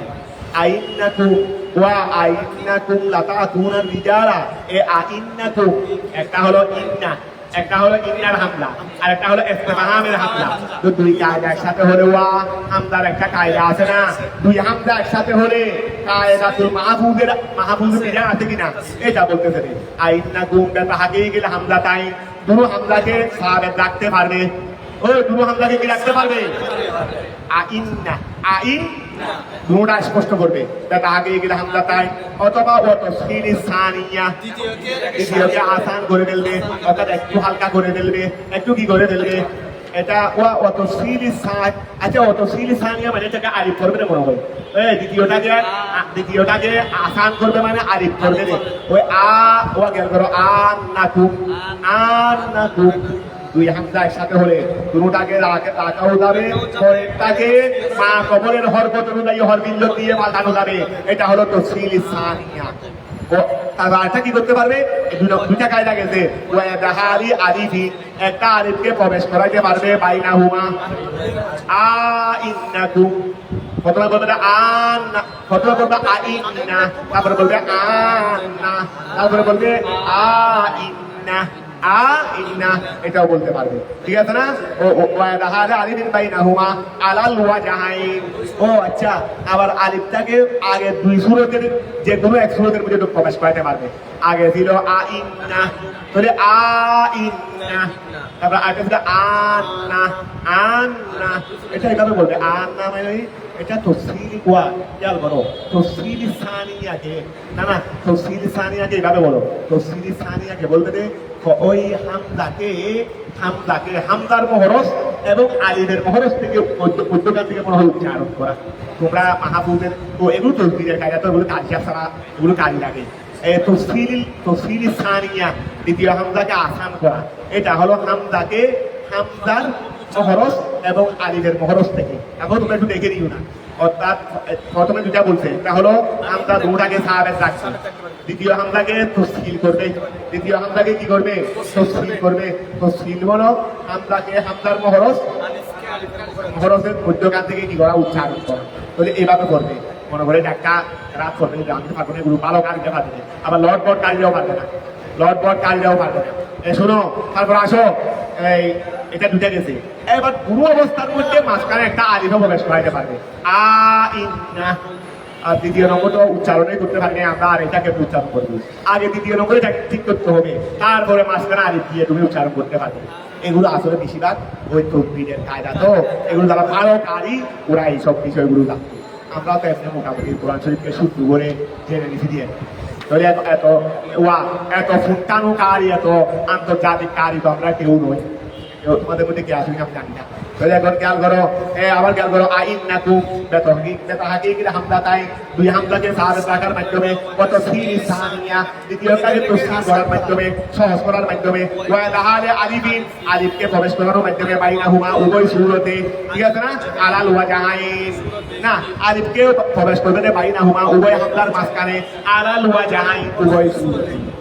আইন্নাকুম ওয়া আইন্নাকুম লাতাতুনা রিজালা এ আইন্নাকুম একটা হলো ইন্না একটা হলো ইন্নার হামলা আর একটা হলো ইসতিফহামের হামলা তো দুই কায়দা একসাথে হলে ওয়া হামলার একটা কায়দা আছে না দুই হামলা একসাথে হলে কায়দাতুল মাহফুজের বিধান আছে কিনা এটা বলতেছে রে আইন্নাকুম বেটা হাগিয়ে গেলে হামলা তাই দুটো হামলাকে সাহাবেদ রাখতে পারবে ওই দুটো হামলাকে কি রাখতে পারবে আইন্না আইন দুটা স্পষ্ট করবে বেটা হাগিয়ে গেলে হামলা তাই অথবা ও তসকিলি সানিয়া দ্বিতীয়কে আসান করে ফেলবে অর্থাৎ একটু হালকা করে ফেলবে একটু কি করে ফেলবে এটা ও তসকিলি সান আচ্ছা ও তসকিলি সানিয়া মানে এটাকে আরিফ করবে না মনে হয় দ্বিতীয়টাকে আসান করবে মানে আরিফ করবে রে ওই ও গেল করো আন নাকুম দুই হামজা একসাথে হলে দুটাকে রাখাও যাবে পরেরটাকে মা কবরের হরকত অনুযায়ী হরবিল্ল দিয়ে পাল্টানো যাবে এটা হলো তসকিল সানিয়া তারটা কি করতে পারবে দুইটা কায়দা গেছে ওয়াদাহারি আরিফি একটা আরিফকে প্রবেশ করাইতে পারবে বাইনা হুমা ইন্নাকুম প্রথমে বলবে আন প্রথমে বলবে আইন্না তারপরে বলবে আন্না তারপরে বলবে আইন্না ইন্না এটাও বলতে পারবে ঠিক আছে না ও ওয়াদাহারি আরিফিন বাইনাহুমা আলাল ওয়াজহাইন ও আচ্ছা আবার আলিফটাকে আগে দুই সূরতের যে কোনো এক সূরতের মধ্যে প্রবেশ করাতে পারবে আগে ছিল আইন্না তাহলে আইন্না তারপর আগে ছিল আন্না এটা এইভাবে বলবে আন্না মানে এটা তফসিলি কোয়া খেয়াল করো তফসিলি সানিয়াকে না তফসিলি সানিয়াকে এইভাবে বলো তফসিলি সানিয়াকে বলতে দে ওই হামদাকে হামদার মহরস এবং আলিমের মহরস থেকে মধ্যখান থেকে মনে হয় উচ্চারণ করা তোমরা মাহফুজের তো এগুলো তসবিরের কায়দা তো এগুলো কাজিয়া ছাড়া এগুলো কাজে লাগে তফসিলি সানিয়া দ্বিতীয় হামদাকে আসান করা এটা হলো হামদাকে হামদার মহরস এবং আলিমের মহরস থেকে এখন তোমরা একটু দেখে নিও না অর্থাৎ প্রথমে যেটা বলছে এটা হলো হামদা দুটাকে সাহাবেদ রাখছে দ্বিতীয় হামদাকে তসকিল করবে দ্বিতীয় হামদাকে কি করবে তসকিল করবে তসকিল হলো হামদাকে হামদার মহরসের মধ্যখান থেকে কি করা উচ্চারণ করা তাহলে এইভাবে করবে মনে করে একটা রাত করবে আমি পারবো না এগুলো ভালো কাজটা পারবে না আবার লটবট কাজটাও পারবে না লটবট কাজটাও পারবে না শোনো তারপর আসো এই এটা দুটা গেছে এবার পুরো অবস্থার মধ্যে মাঝখানে একটা আলিফ প্রবেশ করাইতে পারবে ইন্না আর দ্বিতীয় নম্বরটা উচ্চারণই করতে পারি না আমরা আর এটাকে উচ্চারণ করবো আগে দ্বিতীয় নম্বরে ঠিক করতে হবে তারপরে মাঝখানে আলিফ দিয়ে তুমি উচ্চারণ করতে পারবে এগুলো আসলে বেশিরভাগ ওই তকবীরের কায়দা তো এগুলো যারা ভালো কারি ওরা এইসব বিষয়গুলো জানতো আমরা তো এমনি মোটামুটি কোরআন শরীফকে শুদ্ধ করে জেনে নিছি দিয়ে তাহলে এত ফুটানো কারি এত আন্তর্জাতিক কারি তো আমরা কেউ নই তোমাদের মধ্যে কে আসবে আমি জানি না তাহলে এখন খেয়াল করো আবার খেয়াল করো আইন্নাকুম বেতাহাকিকিল হামলা তাই দুই হামলাকে সাহাবেদ রাখার মাধ্যমে কত সিরি সানিয়া দ্বিতীয়টাকে তসকিল করার মাধ্যমে সহজ করার মাধ্যমে ওয়াদাহারে আলিফিন আলিফকে প্রবেশ করানোর মাধ্যমে বাইনাহুমা উভয় সূরতে ঠিক আছে না আলাল ওয়াজহাইন না আলিফকে প্রবেশ করবে বাইনাহুমা উভয় হামলার মাঝখানে আলাল ওয়াজহাইন উভয় সূরতে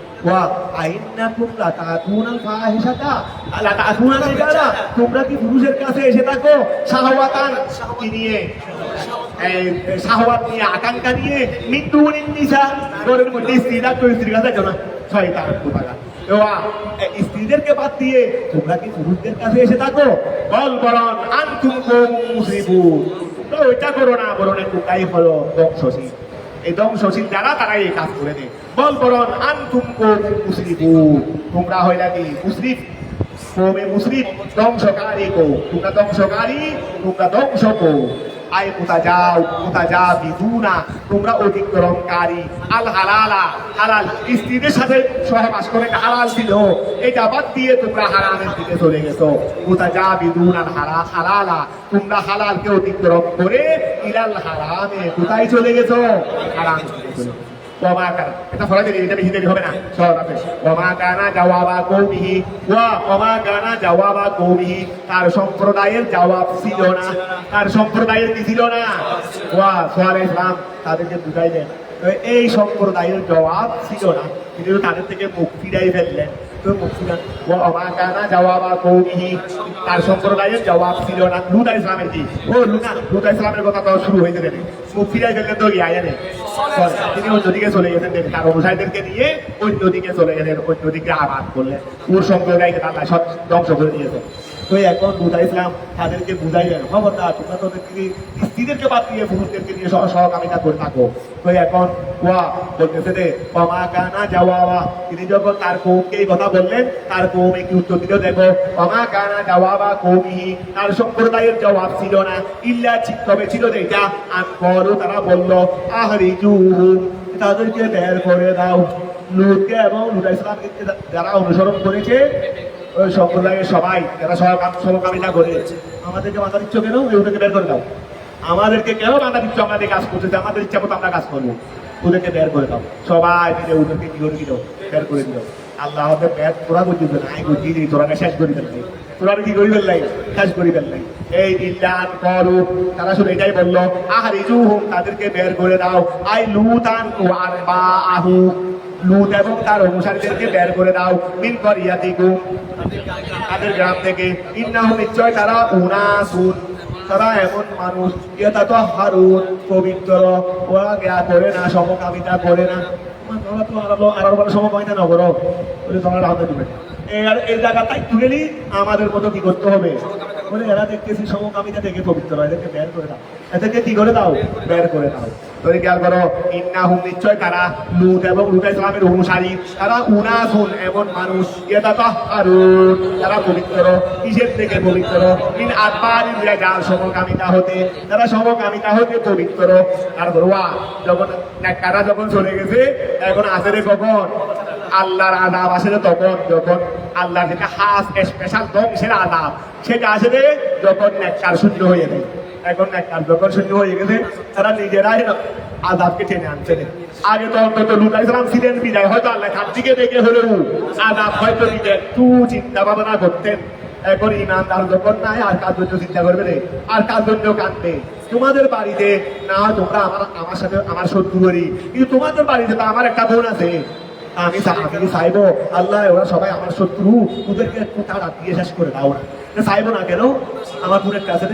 তোমরা কি পুরুষের কাছে এসে থাকো শাহওয়াতান নিয়ে শাহওয়াত নিয়ে আকাঙ্ক্ষা নিয়ে মৃত্যু নিশা ঘরের মধ্যে স্ত্রী থাকতো স্ত্রীর কাছে না শয়তান স্ত্রীদেরকে বাদ দিয়ে তোমরা কি পুরুষদের কাছে এসে থাকো বল বরণ আনতুম মুসরিফুন তোমরা ওইটা করো না বরণ তোমরাই হলো ধ্বংসশীল এই ধ্বংসশীল যারা তারাই এই কাজ করে দেয় বল বরণ আনতুম মুসরিফুন তোমরা হইলা কি মুসরিফ কৌমে মুসরিফ ধ্বংসকারী কো তোমরা ধ্বংসকারী তোমরা ধ্বংস কো আই মুতাজাবিদুনা, তোমরা অতিক্রমকারী, আল হালালা, হালাল স্ত্রীদের সাথে সহবাস করে হালাল ছিল, এটা বাদ দিয়ে তোমরা হারামের দিকে চলে গেছো। মুতাজাবিদুনা হালালা, তোমরা হালালকে অতিক্রম করে ইলাল হারামে কোথায় চলে গেছো? হারাম দিকে চলে গেছো। এটা ফলে এটা বেশি দেরি হবে না, সহজে। তার সম্প্রদায়ের জবাব ছিল না, তার সম্প্রদায়ের কি ছিল না? ইসলাম তাদেরকে বুঝাই দেন এই সম্প্রদায়ের জবাব ছিল না, কিন্তু তাদের থেকে মুখ ফিরাই ফেললেন। তার সম্প্রদায়ের জবাব ছিল না। লুত আলাইহিস সালামের কি? লুত আলাইহিস সালামের কথা তো শুরু হয়ে যাবে, মুখ ফিরাই ফেললেন তো তিনি অন্যদিকে চলে গেছেন, তার অনুসারীদেরকে নিয়ে অন্যদিকে চলে গেলেন, অন্যদিকে আবাদ করলেন। ওর সম্প্রদায়কে তারা সব ধ্বংস করে দিয়েছে। তো এখন লুত আলাইহিস সালাম তাদেরকে বুঝাইলেন, খবরদার তোমরা তো স্ত্রীদেরকে বাদ দিয়ে পুরুষদেরকে নিয়ে সহকামিতা করে থাকো। তো এখন বলতেছে যে কানা জাওয়াবা, তিনি যখন তার কৌমকে এই কথা বললেন, তার কৌম কি উত্তর দিল? দেখো, কানা জাওয়াবা কৌমিহি, তার সম্প্রদায়ের জবাব ছিল না, ইল্লা তবে ছিল যেটা আনকরু, তারা বলল আহরিজুহুম, তাদেরকে বের করে দাও। লুতকে এবং লুত আলাইহিস সালামকে যারা অনুসরণ করেছে ওই সম্প্রদায়ের সবাই যারা সমকামিতা করে, আমাদেরকে মাথা দিচ্ছ কেন? ওদেরকে বের করে দাও। আমাদেরকে কেন মাথা দিচ্ছ? আমাদের কাজ করতেছে, আমাদের ইচ্ছা মতো আমরা কাজ করবো, ওদেরকে বের করে দাও। সবাই মিলে ওদেরকে কি করে দিল? বের করে দিল। আল্লাহ আমাদের বের তোরা করছিস না, আমি করছি তোরাকে শেষ করি ফেললাই, তোরা কি করি ফেললাই? শেষ করি ফেললাই। এই ইল্লান করু, তারা শুধু এটাই বললো আহরিজুহুম, তাদেরকে বের করে দাও। আই লুতান ওয়া আরবাহু, লুত এবং তার অনুসারীদেরকে বের করে দাও। মিন করিয়াতিকুম, তাদের গ্রাম থেকে। ইন্নাহুম, নিশ্চয় তারা উনাসুন, তারা এমন মানুষ, ইয়াতাতাহহারুন, পবিত্র, ওরা জ্ঞা করে না, সমকামিতা করে না। তোমরা তো আরো বড় সমকামিতা না করো, তোমরা রাহতে দিবে। এই জায়গাটাই তুলেলি আমাদের মতো কি করতে হবে? বলে এরা দেখতেছি সমকামিতা থেকে পবিত্র, এদেরকে বের করে দাও। এদেরকে কি করে দাও? বের করে দাও। তোরে খেয়াল করো, ইন্নাহুম, নিশ্চয় তারা, লুত এবং লুত আলাইহিস সালামের অনুসারী, তারা উনাসুন, এমন মানুষ, ইয়াতাতাহহারুন, তারা পবিত্র। কিসের থেকে পবিত্র? মিন আদবারিল রিজাল, সমকামিতা হতে, তারা সমকামিতা হতে পবিত্র। তারপর যখন নেককাররা যখন চলে গেছে, এখন আসরে কখন? আল্লাহর আযাব আসে তখন, যখন আল্লাহর যেটা খাস স্পেশাল ধ্বংসের আযাব সেটা আসে যখন নেককার শূন্য হয়ে যায়। এখন নেককার যখন শূন্য হয়ে গেছে, তারা নিজেরাই আযাবকে টেনে আনছে। আগে তো অন্তত লুত আলাইহিস সালাম ছিলেন বিদায়, হয়তো আল্লাহ তার দিকে দেখে হলেও আযাব হয়তো দিতেন, একটু চিন্তা ভাবনা করতেন। এখন ইমানদার যখন নাই, আর কার জন্য চিন্তা করবে রে? আর কার জন্য কাঁদবে? তোমাদের বাড়িতে না তোমরা আমার সাথে আমার শত্রু করি, কিন্তু তোমাদের বাড়িতে তো আমার একটা বোন আছে, আমি চাইবো আল্লাহ ওরা সবাই আমার শত্রু, ওদেরকে একটু তারা দিয়ে শেষ করে দাও না। চাইবো না কেন? আমার বোনের কাছে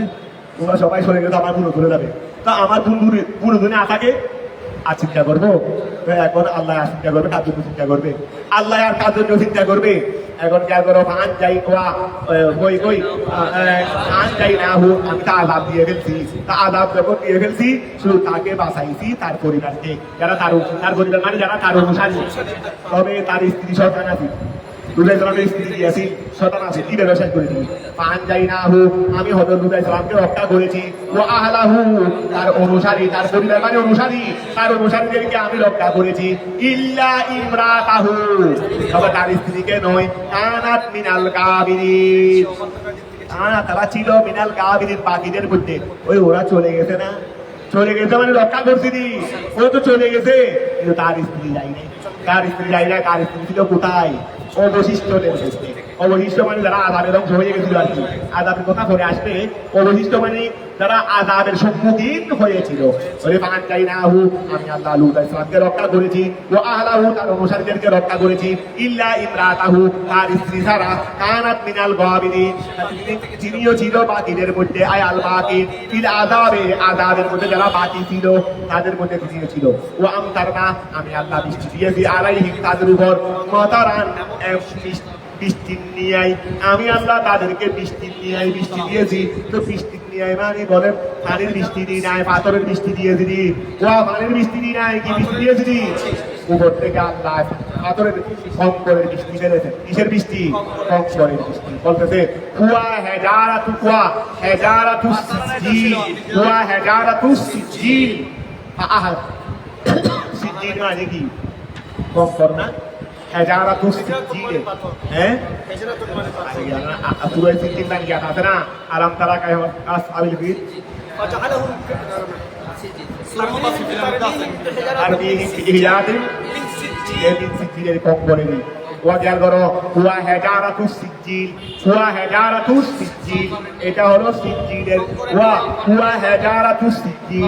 তোমরা সবাই সরে গেলে আমার বোনও ধরে যাবে, তা আমার বোন ধরে আটাকে আর চিন্তা করবো। এখন আল্লাহ আর চিন্তা করবে, কার জন্য চিন্তা করবে? আল্লাহ আর কার জন্য চিন্তা করবে? এখন খেয়াল করো, আন যাই আন যাই না হোক, আমি তা আযাব দিয়ে ফেলছি। তা আযাব যখন দিয়ে ফেলছি, শুধু তাকে বাঁচাইছি, তার পরিবারকে, যারা তার পরিবার মানে যারা তার অনুসারী। তবে তার স্ত্রী সন্তান আছে, লুত আলাইহিস সালামের স্ত্রী আছে, সন্তান আছে, কি ব্যবসা করে দিবি? পান যাই না হোক, আমি হযরত লুত আলাইহিস সালামকে রক্ষা করেছি। ও আহলাহু, তার অনুসারী, তার পরিবার মানে অনুসারী, তার অনুসারীদেরকে আমি রক্ষা করেছি। ইল্লা ইমরাতাহু, তবে তার স্ত্রীকে নয়। কানাত মিনাল গাবিরিন, তারা ছিল মিনাল গাবিরিন, বাকিদের মধ্যে। ওই ওরা চলে গেছে না, চলে গেছে মানে রক্ষা করছি নি, ও তো চলে গেছে, কিন্তু তার স্ত্রী যাই নাই। তার স্ত্রী যাই না, তার স্ত্রী ছিল কোথায়? অবশিষ্টদের মধ্যে। অবশিষ্ট মানে যারা আযাবের ধ্বংস হয়ে গেছিল আর কি, আযাবের কথা পরে আসবে। অবশিষ্ট মানে যারা আযাবের সম্মুখীন হয়েছিল। পান যাই না হু, আমি আল্লাহ লুত আলাইহিস সালামকে রক্ষা করেছি। ও আহলাহু, তার অনুসারীদেরকে রক্ষা করেছি। ইল্লা ইমরাতাহু, তার স্ত্রী ছাড়া। কানাত মিনাল গাবিরিন, তিনিও ছিল বাকিদের মধ্যে। আয় আল বাকি ফিল আযাবে, আযাবের মধ্যে যারা বাকি ছিল তাদের মধ্যে তিনিও ছিল। ও আমতারনা, আমি আল্লাহ বৃষ্টি দিয়েছি আলাইহিম, তাদের উপর, মাতারান, বৃষ্টির নিয়াই। আমি আল্লাহ তাদেরকে বৃষ্টির নিয়াই বৃষ্টি দিয়েছি। তো বৃষ্টির নিয়াই মানে বলেন পানির বৃষ্টি দিই নাই, পাথরের বৃষ্টি দিয়েছি। পানির বৃষ্টি দিই নাই, কি বৃষ্টি দিয়েছি? উপর থেকে আল্লাহ পাথরের কঙ্করের বৃষ্টি ফেলেছেন। কিসের বৃষ্টি? কঙ্করের বৃষ্টি। বলতেছে কুয়া হেজারাতু কুয়া হেজারাতু সিজিল কুয়া হেজারাতু সিজিল। আহা সিজিল মানে কি? কঙ্কর না? হেজারাতু সিজিল, হ্যাঁ পুরো সিজিল মানে জ্ঞান আছে না? আলাম তারা কায়মা আসহাবিল ফিল আর ইহিলাতিন এদিন সিজিলের কঙ্করের ওয়াজাল করো হুয়া হেজারাতু সিজিল হুয়া হেজারাতু সিজিল। এটা হলো সিজিলের হুয়া হেজারাতু সিজিল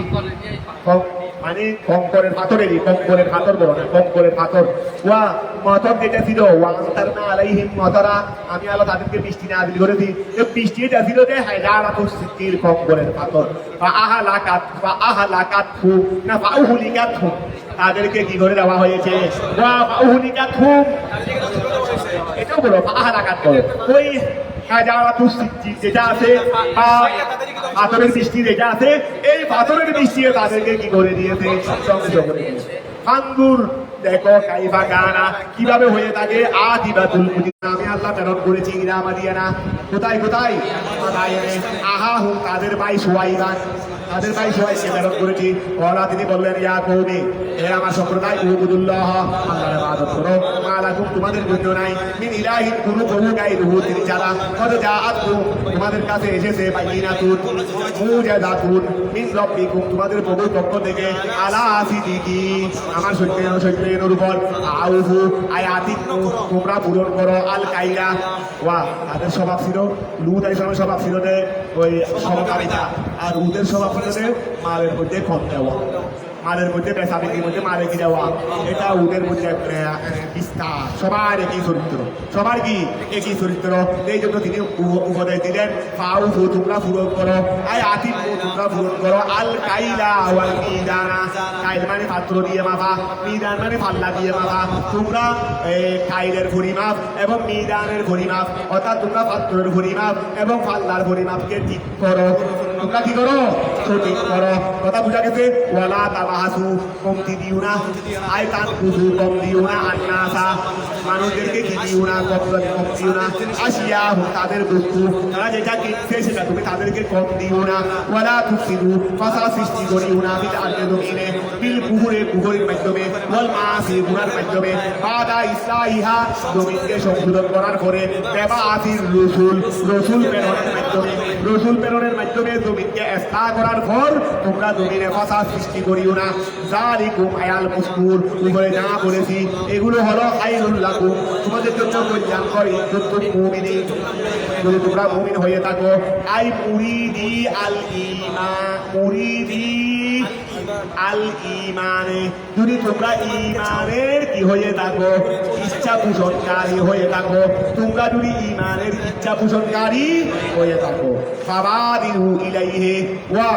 মানে কঙ্করের পাথরেরই। কঙ্করের পাথর বলো না, কঙ্করের পাথর। ওয়া মাথর যেটা ছিল ওয়ান্তারনা আলাইহিম মাতারা, আমি আল্লাহ তাদেরকে বৃষ্টি নাযিল করেছি। এই বৃষ্টি এটা ছিল যে হেজারাতু সিজিল কঙ্করের পাথর। ফাআহলাকাতহু না ফাউহুলিকাতহু, তাদেরকে কি করে দেওয়া হয়েছে? ওয়া ফাউহুলিকাতহু এটাও বলো ফাআহলাকাতহু। ওই হেজারাতু সিজিল যেটা আছে পাথরের বৃষ্টি যেটা আছে, এই পাথরের বৃষ্টি তাদেরকে কি করে দিয়েছে? ধ্বংস করে দিয়েছে। ফাঙ্গুর দেখো কাইফা গানা কিভাবে হয়ে থাকে। আদিবাতুল মুদিনা আমি আল্লাহ প্রেরণ করেছি ইরামাদিয়ানা। কোথায় কোথায়? আহা হুম তাদের ভাই সুয়াইবান, তাদের ভাই সুয়াইবকে প্রেরণ করেছি। ওরা তিনি বললেন ইয়া কওমি, হে আমার সম্প্রদায়, উবুদুল্লাহ আল্লাহর ইবাদত করো। মা লাকুম তোমাদের জন্য নাই মিন ইলাহিন কোন প্রভু গায়রুহু তিনি ছাড়া। কদ জাআতকুম তোমাদের কাছে এসেছে বাইয়িনাতুন মুজাদাতুন মিন রাব্বিকুম তোমাদের প্রভুর পক্ষ থেকে আলা সিদিকি আমার সত্যের উপর। আউফু আয়াতিকু তোমরা পূরণ করো আল কাইলা। ওয়া তাদের স্বভাব ছিল, লূত আলাইহিস সালামের স্বভাব ছিল যে ওই সমকামিতা, আর উদের স্বভাব ছিল যে মালের মধ্যে কম দেওয়া, মালের মধ্যে বেসাবিকির মধ্যে মালে কি দেওয়া। এটা উদের মধ্যে বিস্তার। সবার একই চরিত্র, সবার কি একই চরিত্র। এই জন্য তিনি উপদেশ দিলেন ফাউফু তোমরা পূরণ করো আই আতিকু তোমরা পূরণ করো আল কাইলা ওয়াল মিজানা। কাইল মানে পাত্র দিয়ে মাপা, মিজান মানে পাল্লা দিয়ে মাপা। তোমরা কাইলের পরিমাপ এবং মিজানের পরিমাপ, অর্থাৎ তোমরা পাত্রের পরিমাপ এবং পাল্লার পরিমাপকে ঠিক করো। তোমরা কি করো? সঠিক করো। কথা বুঝা গেছে? ওয়ালা তাবাহাসু কমতি দিও না, আই তান কুহু কম দিও না, আন্নাসা মানুষদেরকে কি দিও না, কম দিও না। আসিয়া তাদের বস্তু তারা যেটা কিনছে সেটা তুমি তাদেরকে কম দিও না। ওয়ালা তুফসিদু ফাসাদ সৃষ্টি করিও না ফিল আরদি জমিনে বিল কুহুরের মাধ্যমে ওয়াল মাসি গুনার মাধ্যমে বাদা ইসলাহিহা জমিনকে সংশোধন করার পরে বেবাআতির রসুল প্রেরণের মাধ্যমে জমিনকে ইসলাহ করার পর তোমরা জমিনে ফাসাদ সৃষ্টি করিও না। যালিকুম আয়াল মুসকুর উপরে যা বলেছি এগুলো হলো খায়রুল লাকুম তোমাদের জন্য কল্যাণকর। ইনকুনতুম মুমিনিন যদি তোমরা মুমিন হয়ে থাকো। আই মুরিদি আল ইমানে যদি তোমরা ইমানের কি হয়ে থাকো? ইচ্ছা পোষণকারী হয়ে থাকো। তোমরা যদি ইমানের ইচ্ছা পোষণকারী হয়ে থাকো। ফাবাদিরু ইলাইহি ওয়া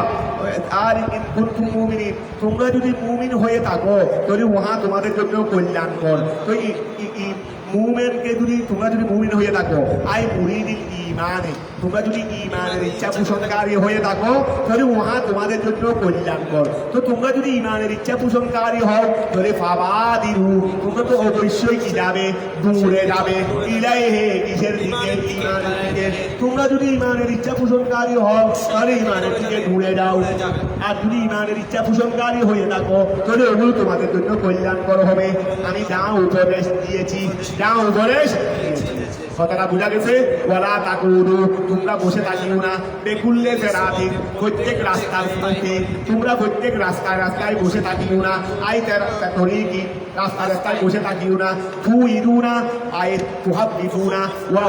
আর ইন কুনতুম মুমিনিন তোমরা যদি মুমিন হয়ে থাকো তাহলে ওহা তোমাদের জন্য কল্যাণকর। তো মুমিনকে যদি তোমরা যদি মুমিন হয়ে থাকো আই মুরিদিল ইমানে তোমরা যদি ইমানের ইচ্ছা পোষণকারী হয়ে থাকো তাহলে ওহা তোমাদের জন্য কল্যাণকর। তো তোমরা যদি ইমানের ইচ্ছা পোষণকারী হও তাহলে ফাবাদিরু তোমরা তো অবশ্যই কি যাবে? দূরে যাবে। ইলাইহি কিসের দিকে? ইমানের দিকে। তোমরা যদি ইমানের ইচ্ছা পোষণকারী হও তাহলে ইমানের দিকে দূরে যাও। আর যদি ইমানের ইচ্ছা পোষণকারী হয়ে থাকো তাহলে ওগুলো তোমাদের জন্য কল্যাণকর হবে। আমি যা উপদেশ দিয়েছি, যা উপদেশ কথাটা বোঝা গেছে? ওয়ালা তাকুনু তোমরা বসে থাকিও না বেকুল্লে সিরাতিন প্রত্যেক রাস্তার মধ্যে তোমরা প্রত্যেক রাস্তায় বসে থাকিও না। আই তরিকি রাস্তায় বসে থাকিও না। তুইদুনা আই তুহাব্বিতুনা ওয়া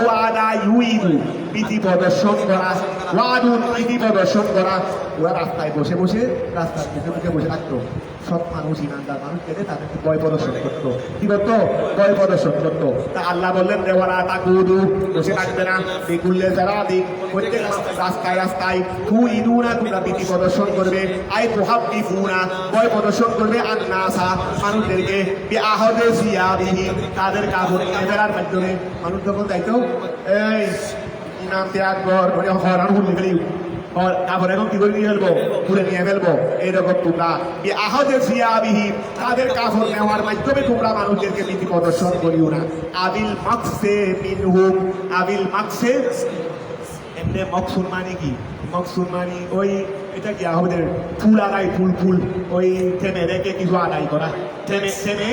ওয়াদা ইউইদু বিধি প্রদর্শন করা। ওয়াদুন বিধি প্রদর্শন করা। ওরা রাস্তায় বসে রাস্তার মুখে বসে থাকতো। সব মানুষ ইমানদার মানুষ পেলে তাদেরকে ভয় প্রদর্শন করতো। কি করতো? ভয় প্রদর্শন করতো। তা আল্লাহ বললেন দেওয়ারা তাকুদু বসে থাকবে না বেকুল্লে সিরাতিন প্রত্যেক রাস্তায় তুইদুনা তোমরা বিধি প্রদর্শন করবে। আই তুহাব্বিতুনা ভয় প্রদর্শন করবে আন্নাসা মানুষদেরকে বিআহদে সিয়াবিহি তাদের কাপড় ফেরার মাধ্যমে। মানুষ যখন যাইতো এই ইমাম ত্যাগ কর মানে হরান হুল গেলি কাপড় এখন কি করে নিয়ে ফেলবো, খুলে নিয়ে ফেলবো। এইরকম তোমরা আহদের সিয়াবিহি, তাদের কাপড় নেওয়ার মাধ্যমে তোমরা মানুষদেরকে নীতি প্রদর্শন করিও না। আবিল মাকসে মিনহুম, আবিল মাকসে এমনি মকসুদ মানে কি, মকসুদ মানে ওই এটা কি আমাদের ফুল আদায়, ফুল ফুল ওই থেমে রেখে কিছু আদায় করা, থেমে থেমে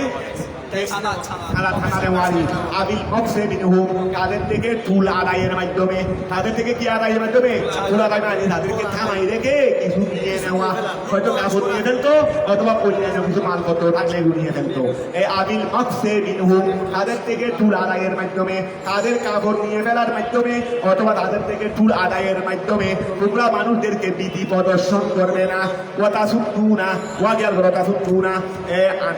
তাদের থেকে ফুল আদায়ের মাধ্যমে, তাদের থেকে কি আদায়ের মাধ্যমে, ফুল আদায় মানে তাদেরকে থামাই রেখে কিছু নিয়ে নেওয়া, হয়তো কাপড় নিয়ে ফেলতো অথবা অন্যান্য কিছু মালপত্র থাকলে নিয়ে ফেলতো। এই আবিল মকসে মিনহুম, তাদের থেকে ফুল আদায়ের মাধ্যমে, তাদের কাপড় নিয়ে ফেলার মাধ্যমে অথবা তাদের থেকে ফুল আদায়ের মাধ্যমে তোমরা মানুষদেরকে বিধি প্রদর্শন করবে না। ওয়াতা সুদ্দুনা ওয়াগিয়াল ওয়াতা সুদ্দুনা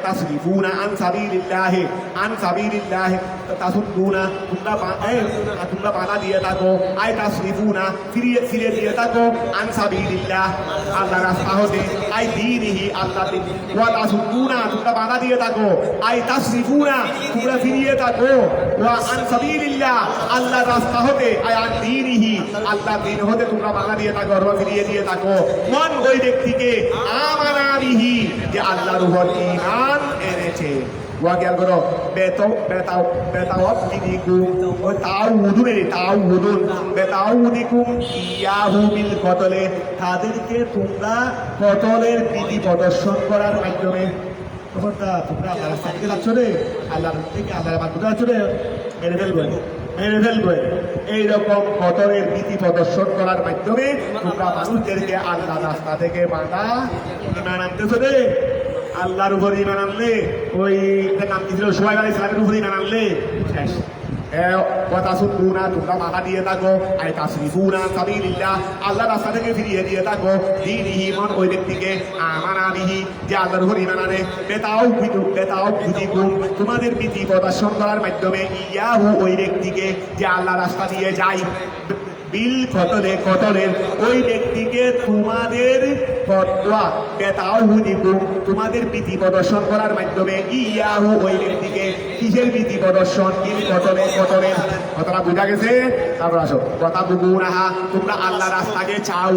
তাসরিফুনা আন সাবিলিল্লাহি, আন সাবিলিল্লাহি তাসুদ্দুনা, তোমরা বাধা দিয়ে থাকো, আই তাসরিফুনা ফিরিয়ে ফিরিয়ে দিয়ে থাকো, আন সাবিলিল্লাহ আল্লাহ রাস্তা হতে, আই দীনিহি আল্লাহ দিন, ওয়া তাসুদ্দুনা তোমরা বাধা দিয়ে থাকো, আই তাসরিফুনা তোমরা ফিরিয়ে থাকো, ওয়া আন সাবিলিল্লাহ আল্লাহ রাস্তা হতে, আই আন দীনিহি আল্লাহ দিন হতে তোমরা বাধা দিয়ে থাকো, ওয়া ফিরিয়ে দিয়ে থাকো। মন ওই ব্যক্তিকে আমানা বিহি, যে আল্লাহর উপর ঈমান এনেছে। ওয়া খেয়াল করো, বেতাওয়াক্কিদিকুম, ওই তাউদুন বেতাউদিকুম ইয়াহু বিল কতলে, তাদেরকে তোমরা কতলের বিধি প্রদর্শন করার মাধ্যমে, তোমরা আল্লাহ রাস্তা থেকে যাচ্ছ রে, আল্লাহর থেকে আল্লাহর মাধ্যমে যাচ্ছ রে, মেরে ফেলবে। এইরকম কতলের বিধি প্রদর্শন করার মাধ্যমে তোমরা মানুষদেরকে আল্লাহ রাস্তা থেকে বাধা ইমান আনতেছো রে। আল্লাহর উপর ইমান আনলে, ওই নাম কি ছিল শুআয়ব আলাইহিস সালামের উপর ইমান আনলে শেষ। কথা শুনবো না, তোমরা বাধা দিয়ে থাকো, আই তাসরিফুনা সাবিলিল্লাহ আল্লাহ রাস্তা থেকে ফিরিয়ে দিয়ে থাকো, দীনিহি মন ওই ব্যক্তিকে আমানা বিহি, যে আল্লাহর উপর ইমান আনে, বেতাওয়াক্কিদিকুম তোমাদের বিধি প্রদর্শন করার মাধ্যমে, ইয়াহু ওই ব্যক্তিকে যে আল্লাহ রাস্তা দিয়ে যায়, বিল কতলের ওই ব্যক্তিকে তোমাদের ফতোয়া বেতাউদিকুম তোমাদের বিধি প্রদর্শন করার মাধ্যমে, ইয়াহু ওই ব্যক্তিকে কিসের বিধি প্রদর্শন, বিল কতলের কথাটা বোঝা গেছে। তারপর আসো কথা বুগুনাহা, তোমরা আল্লাহ রাস্তাকে চাও,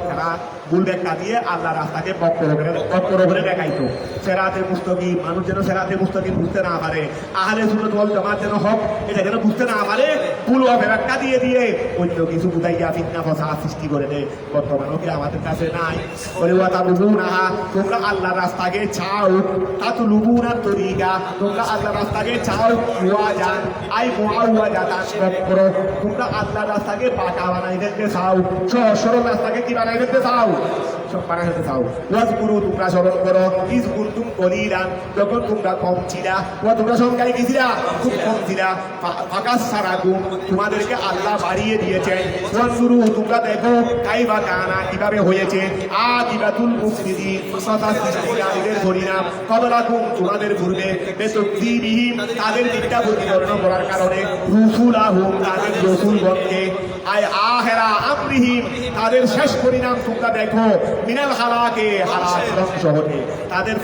তারা ভুল ব্যাখ্যা দিয়ে আল্লাহ রাস্তাকে বক্কর করে দেখাইতো। সেরাতে মুস্তাকিম, মানুষ যেন সেরাতে মুস্তাকিম বুঝতে না পারে, আহলে সুন্নাত ওয়াল জামাত যেন হক এটা যেন বুঝতে না পারে, ভুল ব্যাখ্যা দিয়ে অন্য কিছু বুঝাইয়া ফিতনা ফসাদ সৃষ্টি করে দেয়। বর্তমানও কি আমাদের কাছে নাই? বলে ওয়াতা বুগুনাহা, তোমরা আল্লাহ রাস্তাকে চাও, তাতুলুবুনা তরিকা, তোমরা আল্লাহ রাস্তাকে চাও, ওয়াজান আই মুআওয়াজাতান বক্কর, তোমরা আল্লাহ রাস্তাকে বাঁকা বানাই দিতে চাও, সহজ সরল রাস্তাকে কি বানাই দিতে চাও, সব বানাই দিতে চাও। ওয়াজকুরু তোমরা স্মরণ করো, ইজ কুনতুম কলিলান যখন তোমরা কম ছিলা, তোমরা সংখ্যায় কি ছিলা, খুব কম ছিলা, ফাকাসসারাকুম তোমাদেরকে আল্লাহ বাড়িয়ে দিয়েছেন। ওয়ানজুরু তোমরা দেখো, কাইফা কানা কিভাবে হয়েছে, আকিবাতুল মুফসিদিন তথা সৃষ্টিকারীদের পরিণাম, কবলাকুম তোমাদের পূর্বে, বেতাকযীবিহিম তাদের মিথ্যা প্রতিপন্ন করার কারণে, রুসুলাহুম তাদের রাসূলগণকে, আয় আখিরা আমরিহিম তাদের শেষ পরিণাম তোমরা দেখো, মিনাল হালাকে হালাক ধ্বংস হতে, তাদের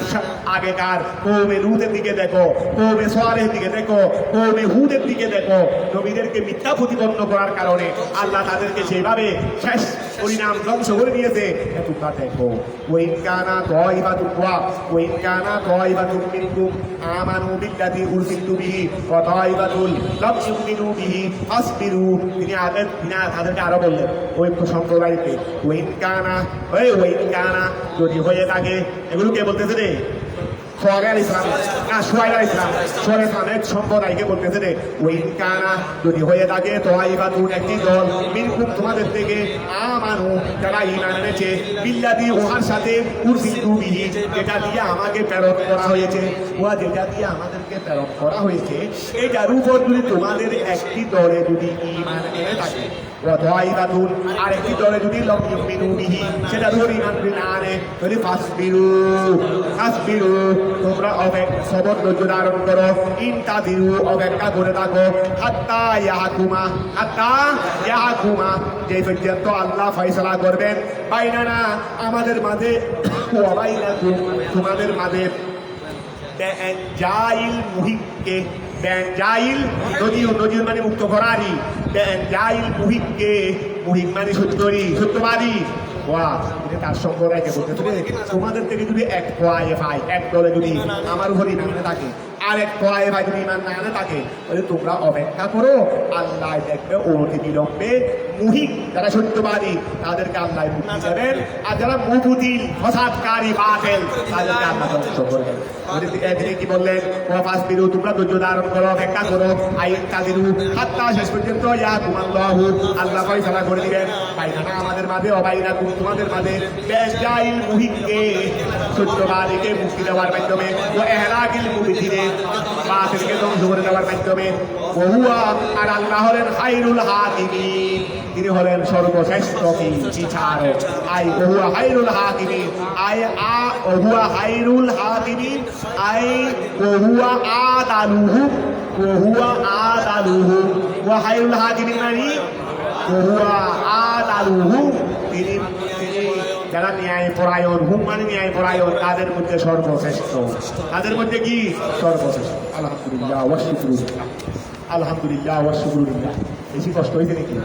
আগেকার কওমে লূতের দিকে দেখো, কওমে সালেহের দিকে দেখো, কওমে হুদের দিকে দেখো, নবীদেরকে মিথ্যা প্রতিপন্ন করার কারণে আল্লাহ তাদেরকে সেভাবে শেষ পরিণাম ধ্বংস করে দিয়েছে, তোমরা দেখো। ওয়াইন কানা তাইবাতুম মিনকুম আমানু বিল্লাযী উরসিলতু বিহি ওয়া তাইবাতুল লাম ইউমিনু বিহি ফাসবিরু, তিনি তাদেরকে আরো বললেন ওই সম্প্রদায়কে, ওয়াইন কানা যদি হয়ে থাকে, এগুলো কে বলতেছে রে? ইসলামের সম্প্রদায়কে বলতেছে রে, ওয়াইন কানা যদি হয়ে থাকে, তাইবাতুন একটি দল, মিনকুম তোমাদের থেকে, আমানু যারা ঈমান এনেছে, বিল্লাযী ওহার সাথে, উরসিলতু বিহি যেটা দিয়ে আমাকে প্রেরণ করা হয়েছে, যেটা দিয়ে আমাদেরকে প্রেরণ করা হয়েছে, এটার উপর যদি তোমাদের একটি দলে যদি ঈমান এনে থাকে, আর একটি দলে যদি লাম ইউমিনু বিহি সেটা ধরে ঈমান না আনে, তাহলে ফাসবিরু তোমরা সবর ধৈর্য ধারণ করো, ইনতাদিরু অপেক্ষা করে থাকো, হাত্তা ইয়াহকুমা যে পর্যন্ত আল্লাহ ফয়সালা করবেন, বাইনানা আমাদের মাঝে, ওয়া বাইনাকুম তোমাদের মাঝে, জাইল মুহিককে বেন জাইল নজির মানে মুক্ত করারি, বেন জাইল মুহিককে, মুহিক মানে সত্যবাদী। তার সঙ্গে রেখে বলতে তোমাদের থেকে যদি এক কোয়ায়ে ভাই, এক দলে যদি আমার উপর ইমান থাকে, আর এক কোয়ায়ে ভাই যদি ইমান না আনে থাকে, তাহলে তোমরা অপেক্ষা করো, আল্লাহ দেখবে অতি বিলম্বে মুহিক যারা সত্যবাদী তাদেরকে আল্লাহ মুক্তি দেবেন, আর যারা মুবুদিল ফসাদকারী বাতিল তাদেরকে আল্লাহ ধ্বংস করবেন। তিনি কি বললেন, ওয়াফাসবিরু, তোমরা ধৈর্য ধারণ করো, অপেক্ষা করো, আইন তাদিরু হাত্তা, শেষ পর্যন্ত ইয়াকুমুল্লাহু, আল্লাহ ফয়সালা করে দিবেন বাইনানা আমাদের মাঝে, অবাইনাকুম তোমাদের মাঝে, বেজাইল মুহিককে সত্যবাদীকে মুক্তি দেওয়ার মাধ্যমে, ও ইহলাকিল মুবতিলে বাতিলকে ধ্বংস করে দেওয়ার মাধ্যমে, ওহুয়া, আর আল্লাহ হলেন খায়রুল হাকিমিন, তিনি হলেন সর্বশ্রেষ্ঠ বিচারক। আই ওহুয়া খায়রুল হাকিমিন, আই ওহুয়া খায়রুল হাকিমিন, আই ওহুয়া আদালুহু, ওহুয়া আদালুহু, ওয়া খায়রুল হাকিমিন মানে ওহুয়া আদালুহু, তিনি যারা ন্যায় পরায়ণ, হুম মানে ন্যায় পরায়ণ, তাদের মধ্যে সর্বশ্রেষ্ঠ। তাদের মধ্যে কি সর্বশ্রেষ্ঠ? আলহামদুলিল্লাহ ওয়া শুকরুলিল্লাহ, আলহামদুলিল্লাহ ওয়া শুকরুলিল্লাহ। বেশি কষ্ট হয়েছে নাকি?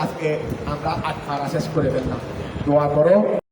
আজকে আমরা 8 পারা শেষ করে ফেললাম। দোয়া করো।